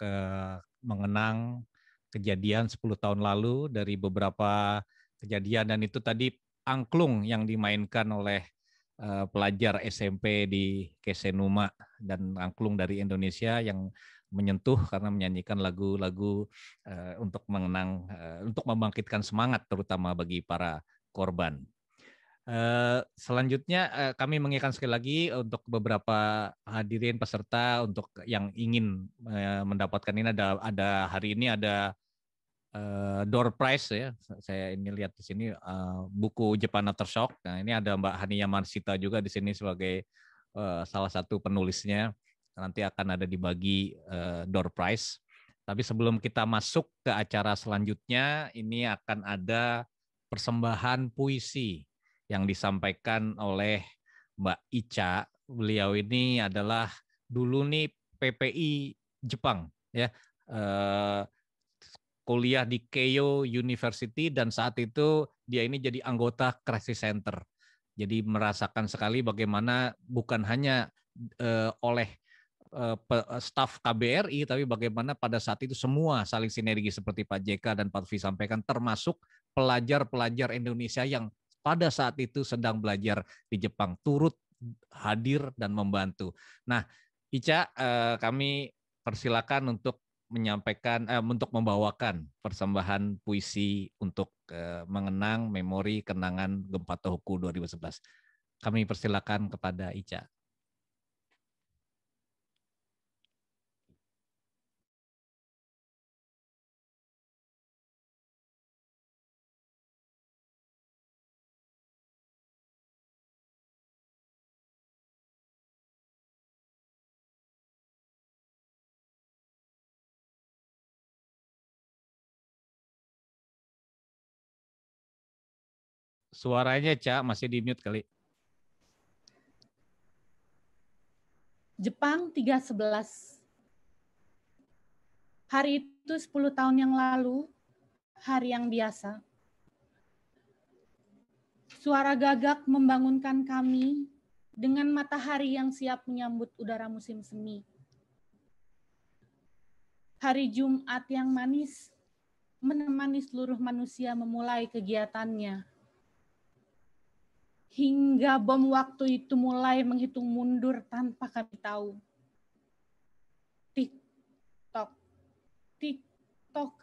mengenang kejadian 10 tahun lalu dari beberapa kejadian, dan itu tadi angklung yang dimainkan oleh pelajar SMP di Kesenuma dan angklung dari Indonesia yang menyentuh karena menyanyikan lagu-lagu untuk mengenang, untuk membangkitkan semangat terutama bagi para korban. Selanjutnya kami mengingatkan sekali lagi untuk beberapa hadirin peserta untuk yang ingin mendapatkan ini, ada hari ini ada door prize ya. Saya ini lihat di sini buku Japan Aftershock. Nah, ini ada Mbak Hania Marsita juga di sini sebagai salah satu penulisnya. Nanti akan ada dibagi door prize. Tapi sebelum kita masuk ke acara selanjutnya, ini akan ada persembahan puisi yang disampaikan oleh Mbak Ica. Beliau ini adalah dulu nih PPI Jepang ya, kuliah di Keio University, dan saat itu dia ini jadi anggota Crisis Center. Jadi merasakan sekali bagaimana bukan hanya oleh staf KBRI, tapi bagaimana pada saat itu semua saling sinergi seperti Pak JK dan Pak Lutfi sampaikan, termasuk pelajar-pelajar Indonesia yang pada saat itu sedang belajar di Jepang turut hadir dan membantu. Nah, Ica, kami persilakan untuk menyampaikan, untuk membawakan persembahan puisi untuk mengenang memori kenangan Gempa Tohoku 2011. Kami persilakan kepada Ica. Suaranya, Ca, masih di mute kali. Jepang 3/11. Hari itu 10 tahun yang lalu, hari yang biasa. Suara gagak membangunkan kami dengan matahari yang siap menyambut udara musim semi. Hari Jumat yang manis menemani seluruh manusia memulai kegiatannya. Hingga bom waktu itu mulai menghitung mundur tanpa kami tahu. Tik-tok, tik-tok.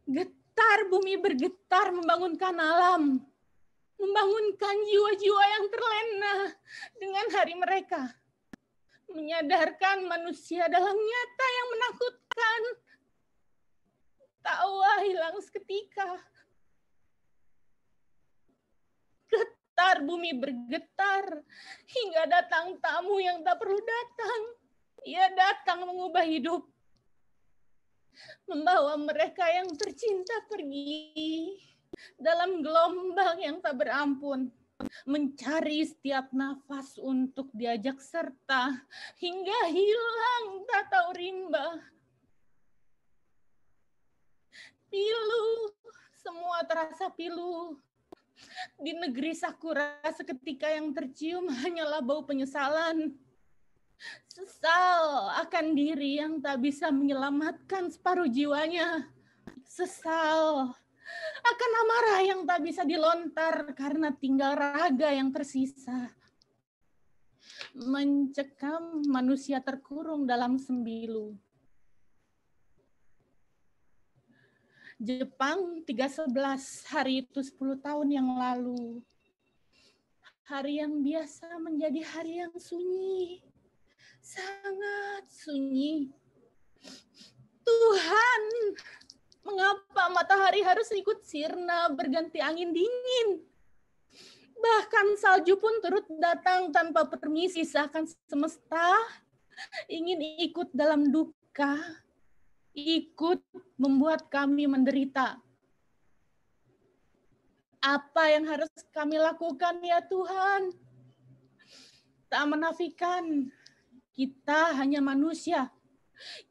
Getar bumi bergetar membangunkan alam. Membangunkan jiwa-jiwa yang terlena dengan hari mereka. Menyadarkan manusia dalam nyata yang menakutkan. Tawa hilang seketika. Getar bumi bergetar hingga datang tamu yang tak perlu datang. Ia datang mengubah hidup. Membawa mereka yang tercinta pergi dalam gelombang yang tak berampun. Mencari setiap nafas untuk diajak serta hingga hilang tak tahu rimba. Pilu, semua terasa pilu. Di negeri sakura seketika yang tercium hanyalah bau penyesalan. Sesal akan diri yang tak bisa menyelamatkan separuh jiwanya. Sesal akan amarah yang tak bisa dilontar karena tinggal raga yang tersisa. Mencekam manusia terkurung dalam sembilu. Jepang 3/11, hari itu 10 tahun yang lalu. Hari yang biasa menjadi hari yang sunyi. Sangat sunyi. Tuhan, mengapa matahari harus ikut sirna berganti angin dingin? Bahkan salju pun turut datang tanpa permisi, seakan semesta ingin ikut dalam duka, ikut membuat kami menderita. Apa yang harus kami lakukan ya Tuhan? Tak menafikan, kita hanya manusia.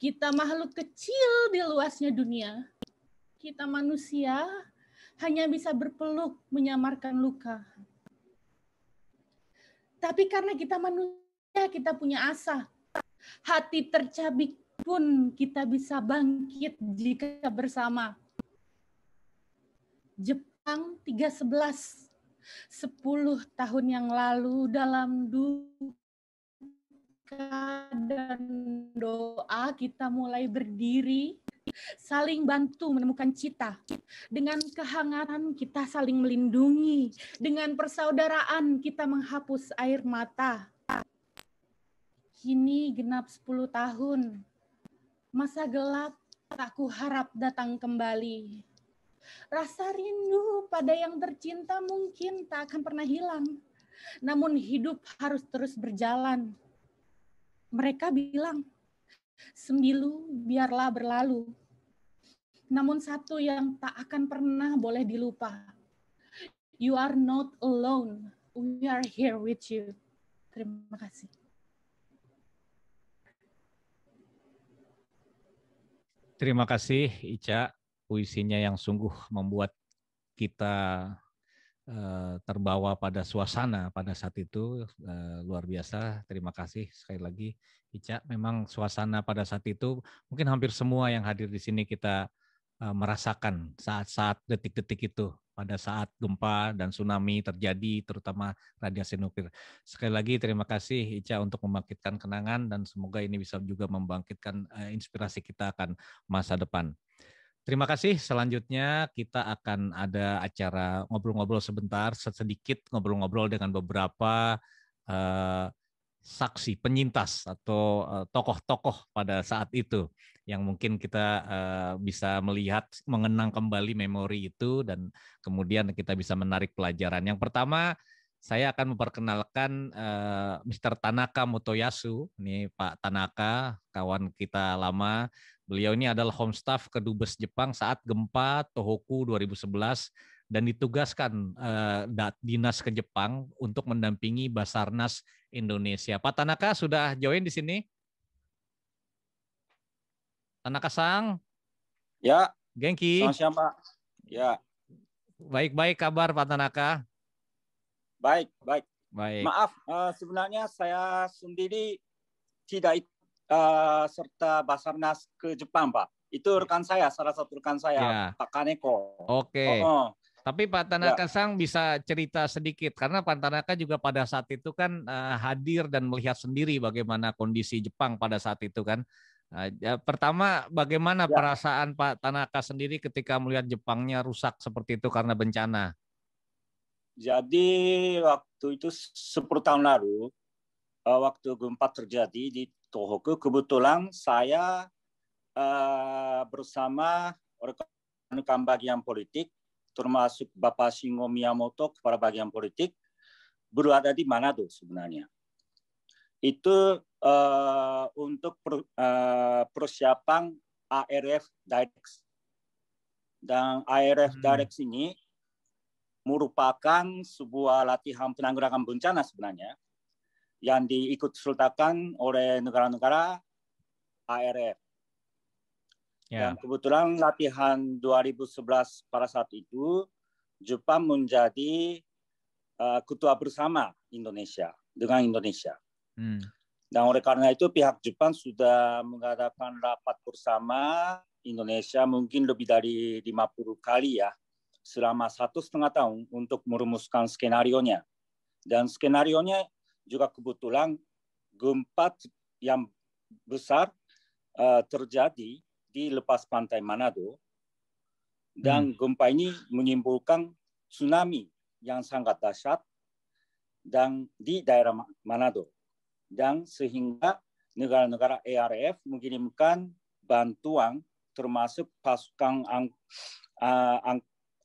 Kita makhluk kecil di luasnya dunia. Kita manusia hanya bisa berpeluk menyamarkan luka. Tapi karena kita manusia, kita punya asa. Hati tercabik pun kita bisa bangkit jika bersama. Jepang 311, 10 tahun yang lalu dalam duka dan doa kita mulai berdiri, saling bantu menemukan cita. Dengan kehangatan kita saling melindungi. Dengan persaudaraan kita menghapus air mata. Kini genap 10 tahun. Masa gelap tak kuharap datang kembali. Rasa rindu pada yang tercinta mungkin tak akan pernah hilang. Namun hidup harus terus berjalan. Mereka bilang, sembilu biarlah berlalu. Namun satu yang tak akan pernah boleh dilupa. You are not alone. We are here with you. Terima kasih. Terima kasih Ica, puisinya yang sungguh membuat kita terbawa pada suasana pada saat itu, luar biasa. Terima kasih sekali lagi Ica. Memang suasana pada saat itu mungkin hampir semua yang hadir di sini kita merasakan saat-saat detik-detik itu pada saat gempa dan tsunami terjadi, terutama radiasi nuklir. Sekali lagi terima kasih Ica untuk membangkitkan kenangan dan semoga ini bisa juga membangkitkan inspirasi kita akan masa depan. Terima kasih. Selanjutnya kita akan ada acara ngobrol-ngobrol sebentar, sedikit ngobrol-ngobrol dengan beberapa saksi, penyintas atau tokoh-tokoh pada saat itu yang mungkin kita bisa melihat, mengenang kembali memori itu dan kemudian kita bisa menarik pelajaran. Yang pertama, saya akan memperkenalkan Mr. Tanaka Motoyasu. Ini Pak Tanaka, kawan kita lama. Beliau ini adalah home staff Kedubes Jepang saat gempa Tohoku 2011 dan ditugaskan dinas ke Jepang untuk mendampingi Basarnas Indonesia. Pak Tanaka sudah join di sini? Tanaka-sang? Ya. Genki? Selamat siang, Pak. Ya. Baik-baik kabar Pak Tanaka? Baik. Maaf, sebenarnya saya sendiri tidak serta Basarnas ke Jepang, Pak. Itu rekan saya, salah satu rekan saya, ya. Pak Kaneko. Oke. Tapi Pak Tanaka-sang bisa cerita sedikit, karena Pak Tanaka juga pada saat itu kan hadir dan melihat sendiri bagaimana kondisi Jepang pada saat itu kan. Pertama, bagaimana perasaan Pak Tanaka sendiri ketika melihat Jepangnya rusak seperti itu karena bencana? Jadi waktu itu 10 tahun lalu, waktu gempa terjadi di Tohoku, kebetulan saya bersama rekan bagian politik, termasuk Bapak Shingo Miyamoto, kepala bagian politik, berada di Manado sebenarnya. Itu untuk persiapan ARF Direct. Dan ARF Direct ini merupakan sebuah latihan penanggulangan bencana sebenarnya yang diikut sertakan oleh negara-negara ARF. Dan kebetulan latihan 2011 pada saat itu Jepang menjadi ketua bersama Indonesia dengan Indonesia. Dan oleh karena itu pihak Jepang sudah mengadakan rapat bersama Indonesia mungkin lebih dari 50 kali ya selama 1,5 tahun untuk merumuskan skenario-nya. Dan skenario-nya juga kebetulan gempa yang besar terjadi di lepas pantai Manado dan gempa ini menimbulkan tsunami yang sangat dahsyat dan di daerah Manado. Dan sehingga negara-negara ARF mengirimkan bantuan termasuk pasukan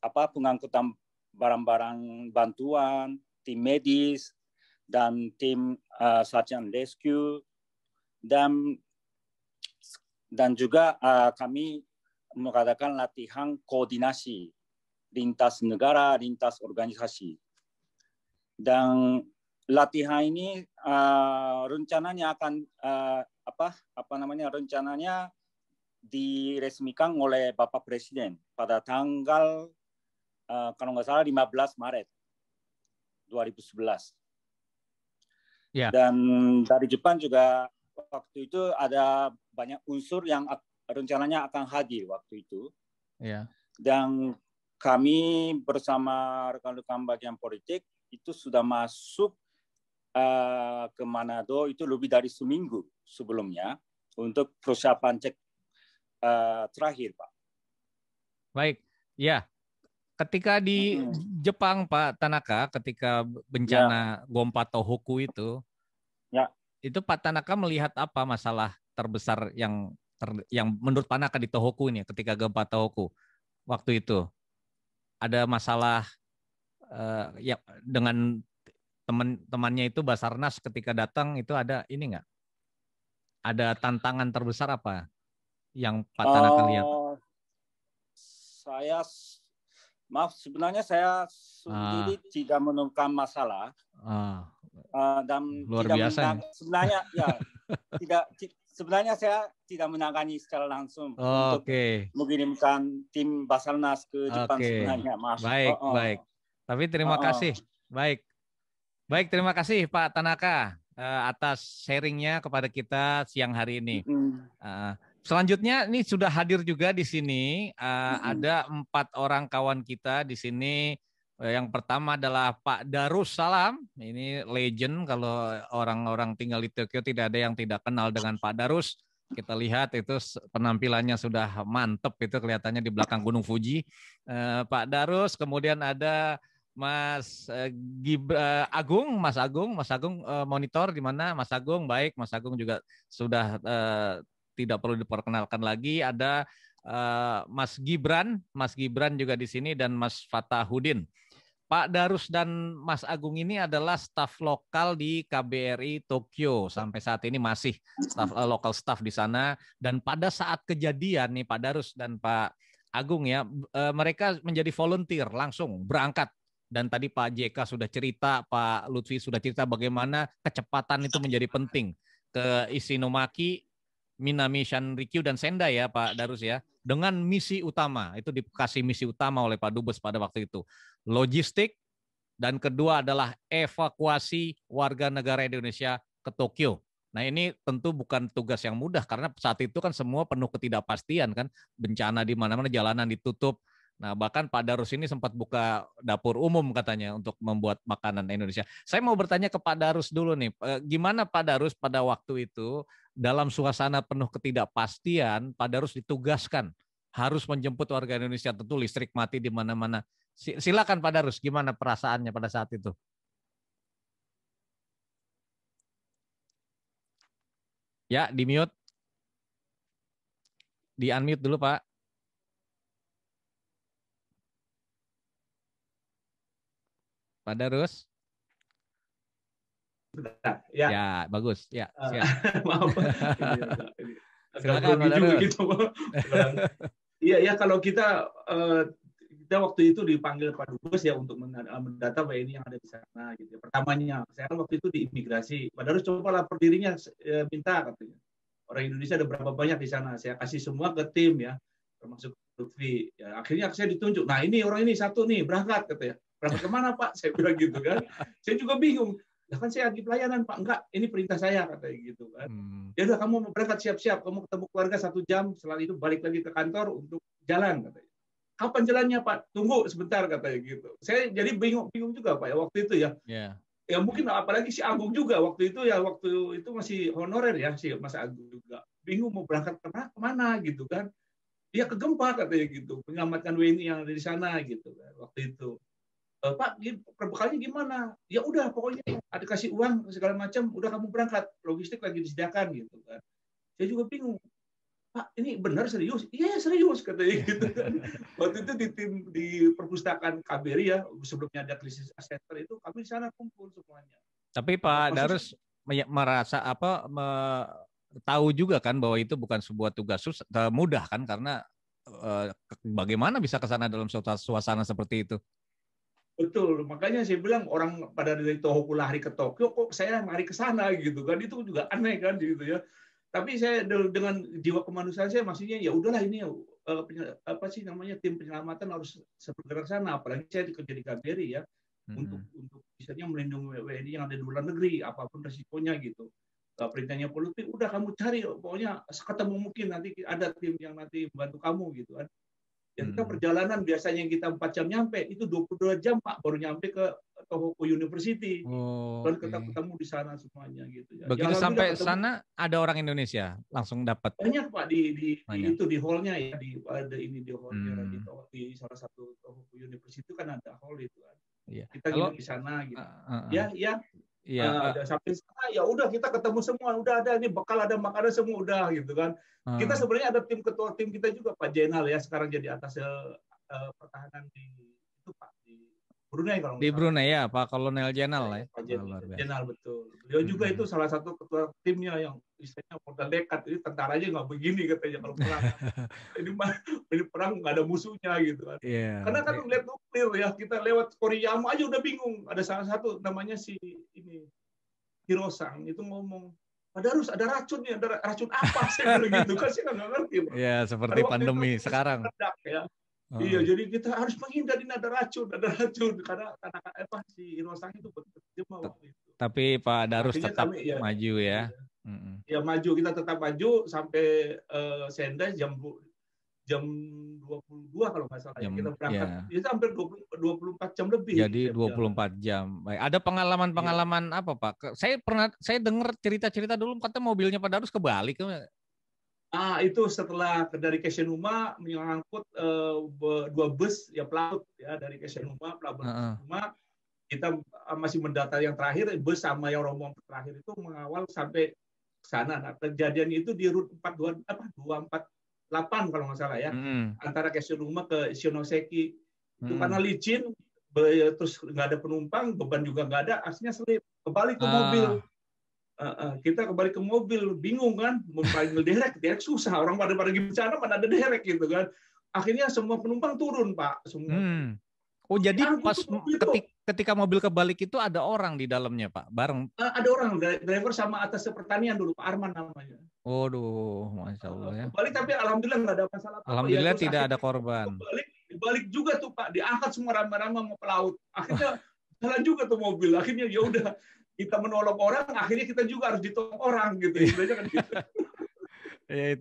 pengangkutan barang-barang bantuan, tim medis, dan tim search and rescue, dan juga kami mengadakan latihan koordinasi lintas negara, lintas organisasi. Dan latihan ini rencananya akan rencananya diresmikan oleh Bapak Presiden pada tanggal kalau nggak salah 15 Maret 2011. Ya. Dan dari Jepang juga waktu itu ada banyak unsur yang rencananya akan hadir waktu itu. Ya. Dan kami bersama rekan-rekan bagian politik itu sudah masuk ke Manado itu lebih dari seminggu sebelumnya untuk persiapan cek terakhir, Pak. Baik, ya. Ketika di Jepang, Pak Tanaka, ketika bencana Gonpa Tohoku itu, itu Pak Tanaka melihat apa masalah terbesar yang menurut Pak Tanaka di Tohoku ini, ketika Gonpa Tohoku waktu itu? Ada masalah ya dengan teman-temannya itu Basarnas ketika datang itu ada ini nggak? Ada tantangan terbesar apa yang Pak Tanaka lihat? Sebenarnya saya sendiri tidak menemukan masalah dan luar biasa. Sebenarnya ya sebenarnya saya tidak menangani secara langsung untuk mengirimkan tim Basarnas ke Jepang sebenarnya, Mas. Baik, baik. Tapi terima kasih. Baik, terima kasih Pak Tanaka atas sharingnya kepada kita siang hari ini. Selanjutnya ini sudah hadir juga di sini ada 4 orang kawan kita di sini. Yang pertama adalah Pak Darussalam. Ini legend, kalau orang-orang tinggal di Tokyo tidak ada yang tidak kenal dengan Pak Darus. Kita lihat itu penampilannya sudah mantep, itu kelihatannya di belakang Gunung Fuji. Pak Darus, kemudian ada Mas Agung, Mas Agung monitor di mana? Mas Agung, baik, Mas Agung juga sudah tidak perlu diperkenalkan lagi. Ada Mas Gibran juga di sini dan Mas Fatahudin. Pak Darus dan Mas Agung ini adalah staf lokal di KBRI Tokyo. Sampai saat ini masih lokal staf di sana. Dan pada saat kejadian nih Pak Darus dan Pak Agung ya, mereka menjadi volunteer langsung berangkat. Dan tadi Pak JK sudah cerita, Pak Lutfi sudah cerita bagaimana kecepatan itu menjadi penting. Ke Isinomaki, Minami Shinrikyu dan Sendai ya Pak Darus ya. Dengan misi utama, itu dikasih misi utama oleh Pak Dubes pada waktu itu. Logistik, dan kedua adalah evakuasi warga negara Indonesia ke Tokyo. Nah ini tentu bukan tugas yang mudah karena saat itu kan semua penuh ketidakpastian kan. Bencana di mana-mana, jalanan ditutup. Nah bahkan Pak Darus ini sempat buka dapur umum katanya untuk membuat makanan Indonesia. Saya mau bertanya ke Pak Darus dulu nih. Gimana Pak Darus pada waktu itu dalam suasana penuh ketidakpastian, Pak Darus ditugaskan harus menjemput warga Indonesia, tentu listrik mati di mana-mana. Silakan Pak Darus, gimana perasaannya pada saat itu? Ya, di-mute. Di-unmute dulu, Pak. Pak Darus. Ya. Ya, bagus. Ya, maaf. Silakan Pak Darus. Iya, kalau kita waktu itu dipanggil Pak Dubes ya untuk mendata WNI yang ada di sana gitu. Pertamanya saya kan waktu itu di imigrasi. Pak Darus coba lapor dirinya, minta katanya. Orang Indonesia ada berapa banyak di sana. Saya kasih semua ke tim ya, termasuk Lutfi. Ya, akhirnya saya ditunjuk. Nah ini orang ini satu nih berangkat katanya. Berangkat kemana Pak? Saya bilang gitu kan. Saya juga bingung. Ya kan saya di pelayanan Pak. Enggak, ini perintah saya katanya gitu kan. Ya udah kamu berangkat siap-siap. Kamu ketemu keluarga 1 jam. Setelah itu balik lagi ke kantor untuk jalan katanya. Kapan jalannya Pak? Tunggu sebentar katanya gitu. Saya jadi bingung juga Pak ya waktu itu ya. Ya mungkin apalagi si Agung juga waktu itu masih honorer ya si Mas Agung juga. Bingung mau berangkat kemana gitu kan. Dia ke Gempa katanya gitu. Menyelamatkan WNI yang ada di sana gitu kan waktu itu. Pak, perbekalnya gimana? Ya udah pokoknya ada kasih uang segala macam, udah kamu berangkat. Logistik lagi disediakan gitu kan. Saya juga bingung. Pak, ini benar serius? Iya serius katanya gitu kan. Waktu itu di tim di perpustakaan KBRI ya, sebelumnya ada krisis center itu kami di sana kumpul semuanya. Tapi Pak Darus merasa tahu juga kan bahwa itu bukan sebuah tugas mudah kan, karena bagaimana bisa ke sana dalam suasana seperti itu? Betul, makanya saya bilang orang pada dari Tohoku lari ke Tokyo, kok saya lari ke sana gitu kan, itu juga aneh kan gitu ya. Tapi saya dengan jiwa kemanusiaan saya maksudnya ya udahlah ini apa sih namanya tim penyelamatan harus segera ke sana, apalagi saya kerja di KBRI ya, untuk misalnya melindungi WNI yang ada di luar negeri apapun resikonya gitu. Perintahnya politik, udah kamu cari pokoknya seketemu mungkin, nanti ada tim yang nanti membantu kamu gitu kan. Ya kita perjalanan biasanya yang kita 4 jam nyampe, itu 22 jam Pak baru nyampe ke Tohoku University. Dan kita ketemu di sana semuanya gitu ya. Begitu ya, sampai sana ada orang Indonesia langsung dapat. Banyak Pak di hall-nya ya, di hall-nya di salah satu Tohoku University kan ada hall itu kan. Iya. Kita nginep di sana gitu. Sampai sana ya udah kita ketemu semua, udah ada ini bekal, ada makanan semua udah gitu kan. Kita sebenarnya ada ketua tim kita juga Pak Jenal ya, sekarang jadi atas pertahanan di itu Pak di Brunei kalau di Brunei ya, Pak Kolonel Jenal ya. Pak Jenal betul. Beliau juga itu salah satu ketua timnya yang istilahnya modal dekat, ini tentara aja nggak begini katanya kalau perang. ini perang nggak ada musuhnya gitu kan. Karena kan lihat nuklir ya, kita lewat Koriyama aja udah bingung. Ada salah satu namanya si ini Hirosang itu ngomong, Pak Darus ada racun nih, ada racun apa sih gitu kan, saya nggak ngerti. Iya, seperti pandemi sekarang. Ya. Iya, jadi kita harus menghindari ada racun karena apa si Hirosang itu berjema waktu itu. Tapi Pak Darus tetap maju ya. Ya maju, kita tetap maju sampai Sendai jam 22 kalau nggak salah. Kita berangkat itu hampir 24 jam lebih. Jadi 24 jam. Baik. Ada pengalaman apa Pak? Saya dengar cerita-cerita dulu katanya mobilnya Pak Darus kebalik. Itu setelah dari Keshenuma mengangkut 2 bus ya pelaut ya dari Keshenuma pelabuhan Keshenuma, kita masih mendata yang terakhir, bus sama yang rombongan terakhir itu mengawal sampai sana. Nah, kejadian itu di rute 248 kalau nggak salah ya, antara Keshenuma ke Shionoseki. Itu karena licin, terus nggak ada penumpang, beban juga nggak ada, aslinya selip, kembali ke mobil. Kita kembali ke mobil, bingung kan, mau panggil derek susah, orang pada bencana mana ada derek gitu kan. Akhirnya semua penumpang turun Pak, semua. Oh jadi pas ketika mobil kebalik itu ada orang di dalamnya Pak, bareng? Ada orang, driver sama atas pertanian dulu, Pak Arman namanya. Waduh, Masya Allah ya. Kebalik tapi alhamdulillah nggak ada masalah. Alhamdulillah ya, tidak ada korban. Dibalik juga tuh Pak, diangkat semua rame-rame mau pelaut. Akhirnya jalan juga tuh mobil, akhirnya ya udah. Kita menolong orang, akhirnya kita juga harus ditolong orang gitu. Istilahnya kan gitu. Ya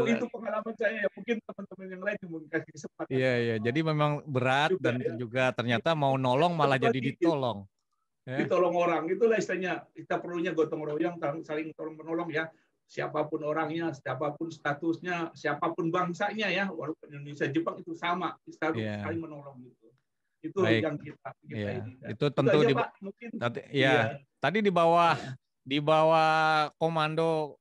itu pengalaman saya ya, mungkin teman-teman yang lain yang kasih kesempatan. Iya. Jadi memang berat juga, dan juga ternyata mau nolong malah jadi ditolong. Ditolong orang, itulah istilahnya. Kita perlunya gotong royong, saling tolong menolong ya. Siapapun orangnya, siapapun statusnya, siapapun bangsanya ya, walaupun Indonesia Jepang itu sama, saling menolong gitu. Itu baik. Yang kita ini. Itu tentu aja, di Pak, mungkin. Tadi di bawah komando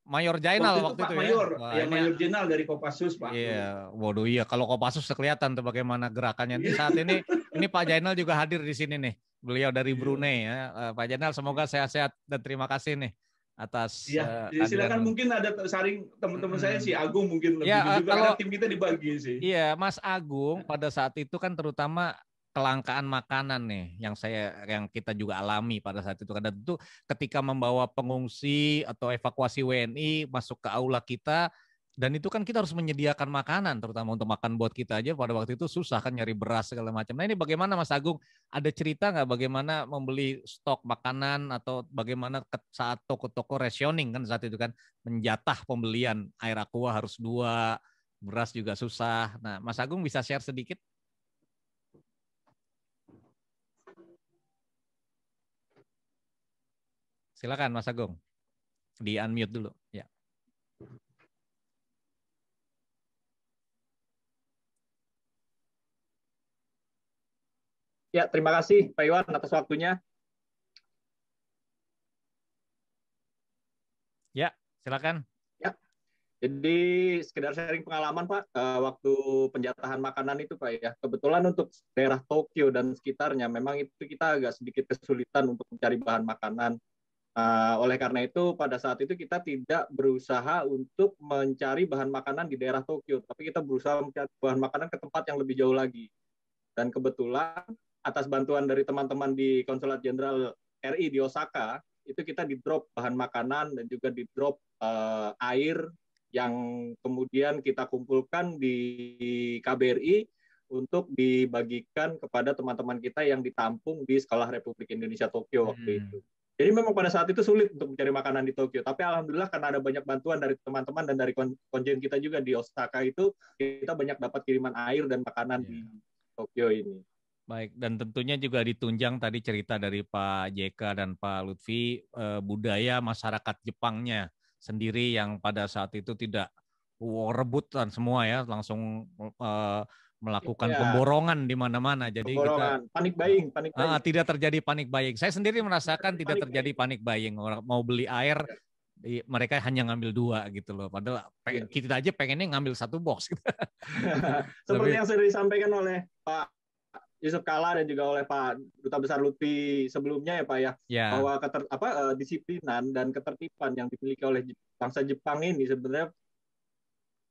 Mayor Jainal waktu itu Mayor, ya. Mayor Jainal dari Kopassus Pak. Iya, waduh iya, kalau Kopassus kelihatan tuh bagaimana gerakannya. Saat ini Pak Jainal juga hadir di sini nih. Beliau dari Brunei ya. Pak Jainal semoga sehat-sehat dan terima kasih nih atas silakan mungkin ada saring teman-teman saya si Agung mungkin lebih juga karena tim kita dibagi sih. Iya, Mas Agung pada saat itu kan terutama kelangkaan makanan nih yang kita juga alami pada saat itu. Karena tentu ketika membawa pengungsi atau evakuasi WNI masuk ke aula kita, dan itu kan kita harus menyediakan makanan, terutama untuk makan buat kita aja pada waktu itu susah kan, nyari beras segala macam. Nah ini bagaimana Mas Agung, ada cerita nggak bagaimana membeli stok makanan atau bagaimana saat toko-toko rationing kan saat itu kan, menjatah pembelian air aqua harus 2, beras juga susah. Nah Mas Agung bisa share sedikit? Silakan Mas Agung, di unmute dulu ya. Ya, terima kasih Pak Iwan atas waktunya. Ya, silakan. Ya, Jadi sekedar sharing pengalaman Pak, waktu penjatahan makanan itu Pak ya, kebetulan untuk daerah Tokyo dan sekitarnya memang itu kita agak sedikit kesulitan untuk mencari bahan makanan. Oleh karena itu pada saat itu kita tidak berusaha untuk mencari bahan makanan di daerah Tokyo, tapi kita berusaha mencari bahan makanan ke tempat yang lebih jauh lagi. Dan kebetulan atas bantuan dari teman-teman di Konsulat Jenderal RI di Osaka, itu kita di-drop bahan makanan dan juga di-drop air yang kemudian kita kumpulkan di KBRI untuk dibagikan kepada teman-teman kita yang ditampung di Sekolah Republik Indonesia Tokyo waktu itu. Jadi memang pada saat itu sulit untuk mencari makanan di Tokyo, tapi alhamdulillah karena ada banyak bantuan dari teman-teman dan dari konjen kita juga di Osaka itu, kita banyak dapat kiriman air dan makanan di Tokyo ini. Baik, dan tentunya juga ditunjang tadi cerita dari Pak JK dan Pak Lutfi, budaya masyarakat Jepangnya sendiri yang pada saat itu tidak rebutan semua ya, langsung melakukan pemborongan di mana-mana. Jadi kita panik buying. Tidak terjadi panik buying. Saya sendiri merasakan tidak terjadi panik buying. Orang mau beli air, mereka hanya ngambil 2 gitu loh. Padahal kita aja pengennya ngambil 1 box. Seperti yang sudah disampaikan oleh Pak Yusuf Kala dan juga oleh Pak Duta Besar Lutfi sebelumnya ya Pak ya, bahwa disiplinan dan ketertiban yang dimiliki oleh bangsa Jepang ini sebenarnya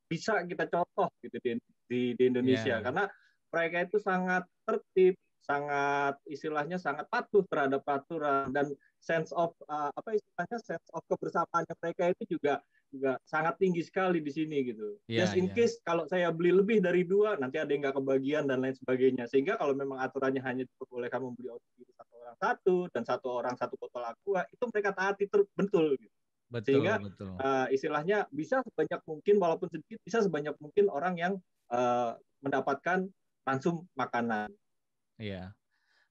bisa kita contoh gitu di Indonesia, karena mereka itu sangat tertib, sangat istilahnya sangat patuh terhadap aturan, dan sense of sense of kebersamaan mereka itu juga sangat tinggi sekali di sini gitu. Just in case kalau saya beli lebih dari 2, nanti ada yang nggak kebagian dan lain sebagainya. Sehingga kalau memang aturannya hanya diperbolehkan membeli satu orang 1 dan 1 orang 1 botol aqua, itu mereka taati betul gitu. Sehingga istilahnya bisa sebanyak mungkin, walaupun sedikit, bisa sebanyak mungkin orang yang mendapatkan konsum makanan. Iya,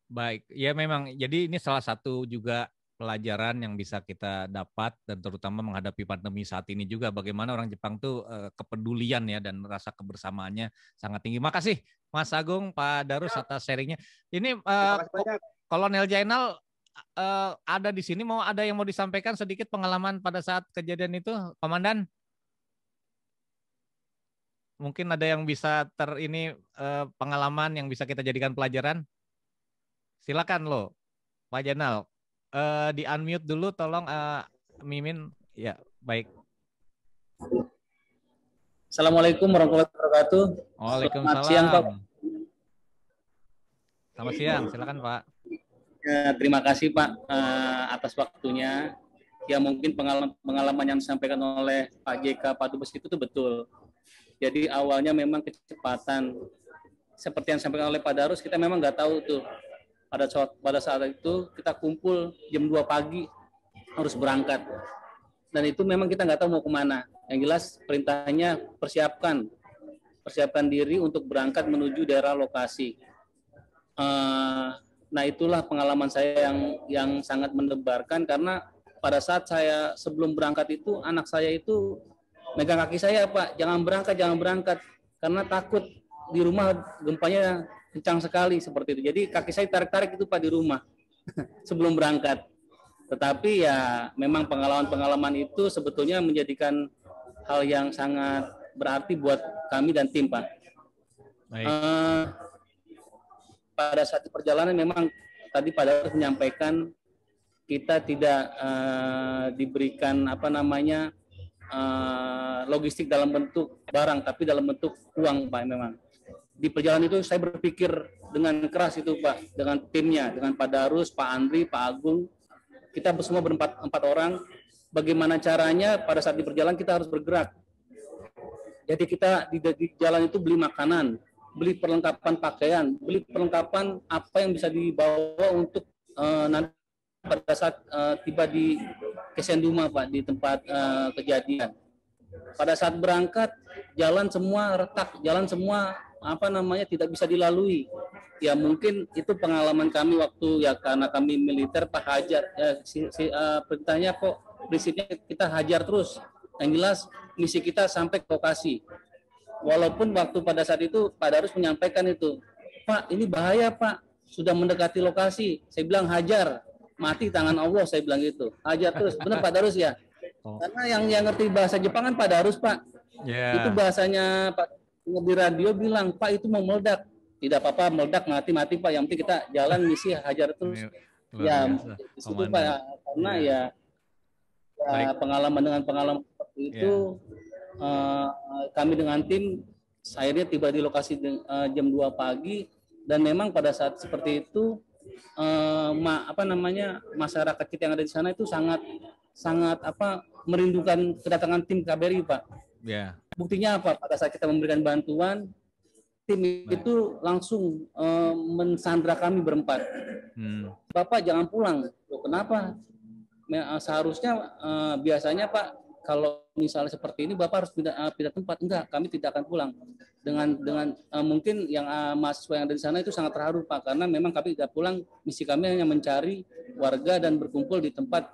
baik. Ya memang, jadi ini salah satu juga pelajaran yang bisa kita dapat, dan terutama menghadapi pandemi saat ini juga, bagaimana orang Jepang tuh kepedulian ya dan rasa kebersamaannya sangat tinggi. Makasih Mas Agung, Pak Darus atas sharingnya. Ini Kolonel Jainal ada di sini, ada yang mau disampaikan sedikit pengalaman pada saat kejadian itu, Komandan? Mungkin ada yang bisa pengalaman yang bisa kita jadikan pelajaran? Silakan loh, Pak Jainal. Di unmute dulu tolong, Mimin. Ya, baik. Assalamualaikum warahmatullahi wabarakatuh. Waalaikumsalam. Selamat siang, Pak. Selamat siang, silakan Pak. Terima kasih Pak atas waktunya. Ya mungkin pengalaman yang disampaikan oleh Pak JK, Pak Dubes itu tuh betul. Jadi awalnya memang kecepatan. Seperti yang disampaikan oleh Pak Darus, kita memang nggak tahu tuh. Pada saat itu kita kumpul jam 2 pagi harus berangkat, dan itu memang kita nggak tahu mau kemana. Yang jelas perintahnya persiapkan diri untuk berangkat menuju daerah lokasi. Nah itulah pengalaman saya yang sangat mendebarkan, karena pada saat saya sebelum berangkat itu anak saya itu megang kaki saya, Pak, jangan berangkat, karena takut di rumah gempanya kencang sekali seperti itu. Jadi kaki saya tarik-tarik itu Pak di rumah sebelum berangkat. Tetapi ya memang pengalaman-pengalaman itu sebetulnya menjadikan hal yang sangat berarti buat kami dan tim Pak. Pada saat perjalanan memang tadi Pak Darus menyampaikan kita tidak diberikan logistik dalam bentuk barang, tapi dalam bentuk uang Pak. Memang di perjalanan itu saya berpikir dengan keras itu Pak, dengan timnya, dengan Pak Darus, Pak Andri, Pak Agung, kita semua berempat orang, bagaimana caranya pada saat di perjalanan kita harus bergerak. Jadi kita di jalan itu beli makanan, beli perlengkapan pakaian, beli perlengkapan apa yang bisa dibawa untuk nanti pada saat tiba di Kesenduma Pak, di tempat kejadian. Pada saat berangkat jalan semua retak, jalan semua tidak bisa dilalui. Ya mungkin itu pengalaman kami waktu ya, karena kami militer Pak hajar perintahnya kok prinsipnya kita hajar terus. Yang jelas misi kita sampai ke lokasi. Walaupun waktu pada saat itu Pak Darus menyampaikan itu, Pak ini bahaya Pak, sudah mendekati lokasi. Saya bilang hajar, mati tangan Allah, saya bilang gitu. Hajar terus. Benar Pak Darus ya? Karena yang ngerti bahasa Jepang kan Pak Darus, Pak. Yeah. Itu bahasanya Pak di radio bilang, Pak itu mau meledak. Tidak apa-apa meledak, mati-mati Pak. Yang penting kita jalan misi hajar terus. Ya, di situ Pak, karena ya pengalaman dengan pengalaman seperti itu, kami dengan tim akhirnya tiba di lokasi jam 2 pagi, dan memang pada saat seperti itu masyarakat kita yang ada di sana itu sangat merindukan kedatangan tim KBRI, Pak. Yeah. Buktinya apa? Pada saat kita memberikan bantuan, tim itu langsung mensandra kami berempat. Bapak jangan pulang. Loh, kenapa? Seharusnya biasanya Pak, kalau misalnya seperti ini Bapak harus pindah tempat. Enggak, kami tidak akan pulang. Dengan mungkin yang mahasiswa yang ada di sana itu sangat terharu Pak, karena memang kami tidak pulang. Misi kami hanya mencari warga dan berkumpul di tempat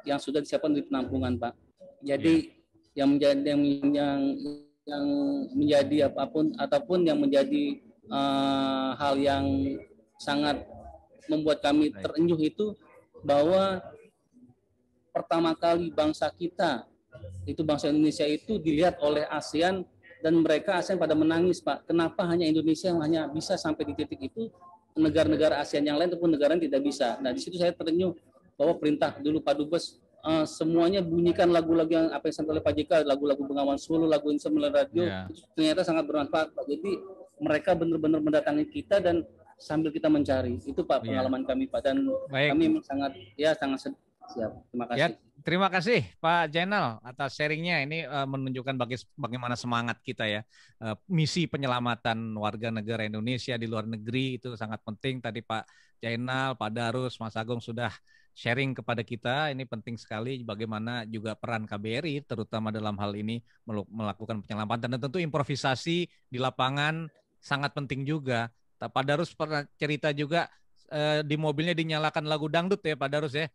yang sudah disiapkan di penampungan Pak. Jadi yang menjadi apapun ataupun yang menjadi hal yang sangat membuat kami terenyuh itu bahwa pertama kali bangsa kita itu bangsa Indonesia itu dilihat oleh ASEAN, dan mereka ASEAN pada menangis Pak. Kenapa hanya Indonesia yang hanya bisa sampai di titik itu, negara-negara ASEAN yang lain ataupun negara yang tidak bisa. Nah di situ saya terenyuh bahwa perintah dulu Pak Dubes semuanya bunyikan lagu-lagu yang apa yang disampaikan oleh Pak JK, lagu-lagu Bengawan Solo, lagu Indonesia Melalui Radio, itu ternyata sangat bermanfaat Pak. Jadi mereka benar-benar mendatangi kita dan sambil kita mencari. Itu Pak pengalaman kami Pak, dan kami sangat siap. Terima kasih. Terima kasih Pak Jainal atas sharingnya. Ini menunjukkan bagaimana semangat kita ya. Misi penyelamatan warga negara Indonesia di luar negeri itu sangat penting. Tadi Pak Jainal, Pak Darus, Mas Agung sudah sharing kepada kita. Ini penting sekali bagaimana juga peran KBRI terutama dalam hal ini melakukan penyelamatan, dan tentu improvisasi di lapangan sangat penting juga. Pak Darus pernah cerita juga di mobilnya dinyalakan lagu dangdut ya Pak Darus ya.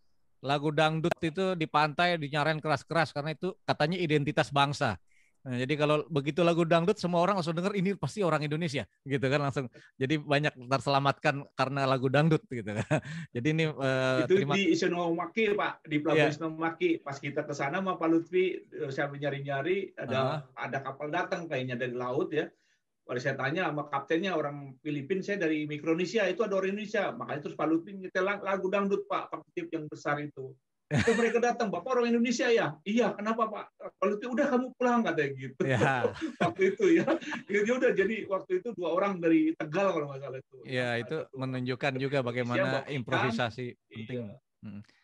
Lagu dangdut itu di pantai dinyalain keras-keras karena itu katanya identitas bangsa. Nah, jadi kalau begitu lagu dangdut semua orang langsung dengar ini pasti orang Indonesia gitu kan, langsung jadi banyak terselamatkan karena lagu dangdut gitu kan. Jadi ini itu di Isinomaki Pak, di pelabuhan Isinomaki pas kita ke sana sama Pak Lutfi, saya nyari-nyari ada kapal datang kayaknya dari laut ya. Kalau saya tanya sama kaptennya orang Filipina, saya dari Mikronesia, itu ada orang Indonesia. Makanya terus Pak Lutfi nyetel lagu dangdut Pak, tip yang besar itu. Terus mereka datang, Bapak orang Indonesia ya? Iya, kenapa Pak? Pak Lutfi, udah kamu pulang katanya gitu. Waktu itu ya. Dia udah jadi waktu itu 2 orang dari Tegal kalau nggak salah itu. Iya, itu menunjukkan juga bagaimana improvisasi penting.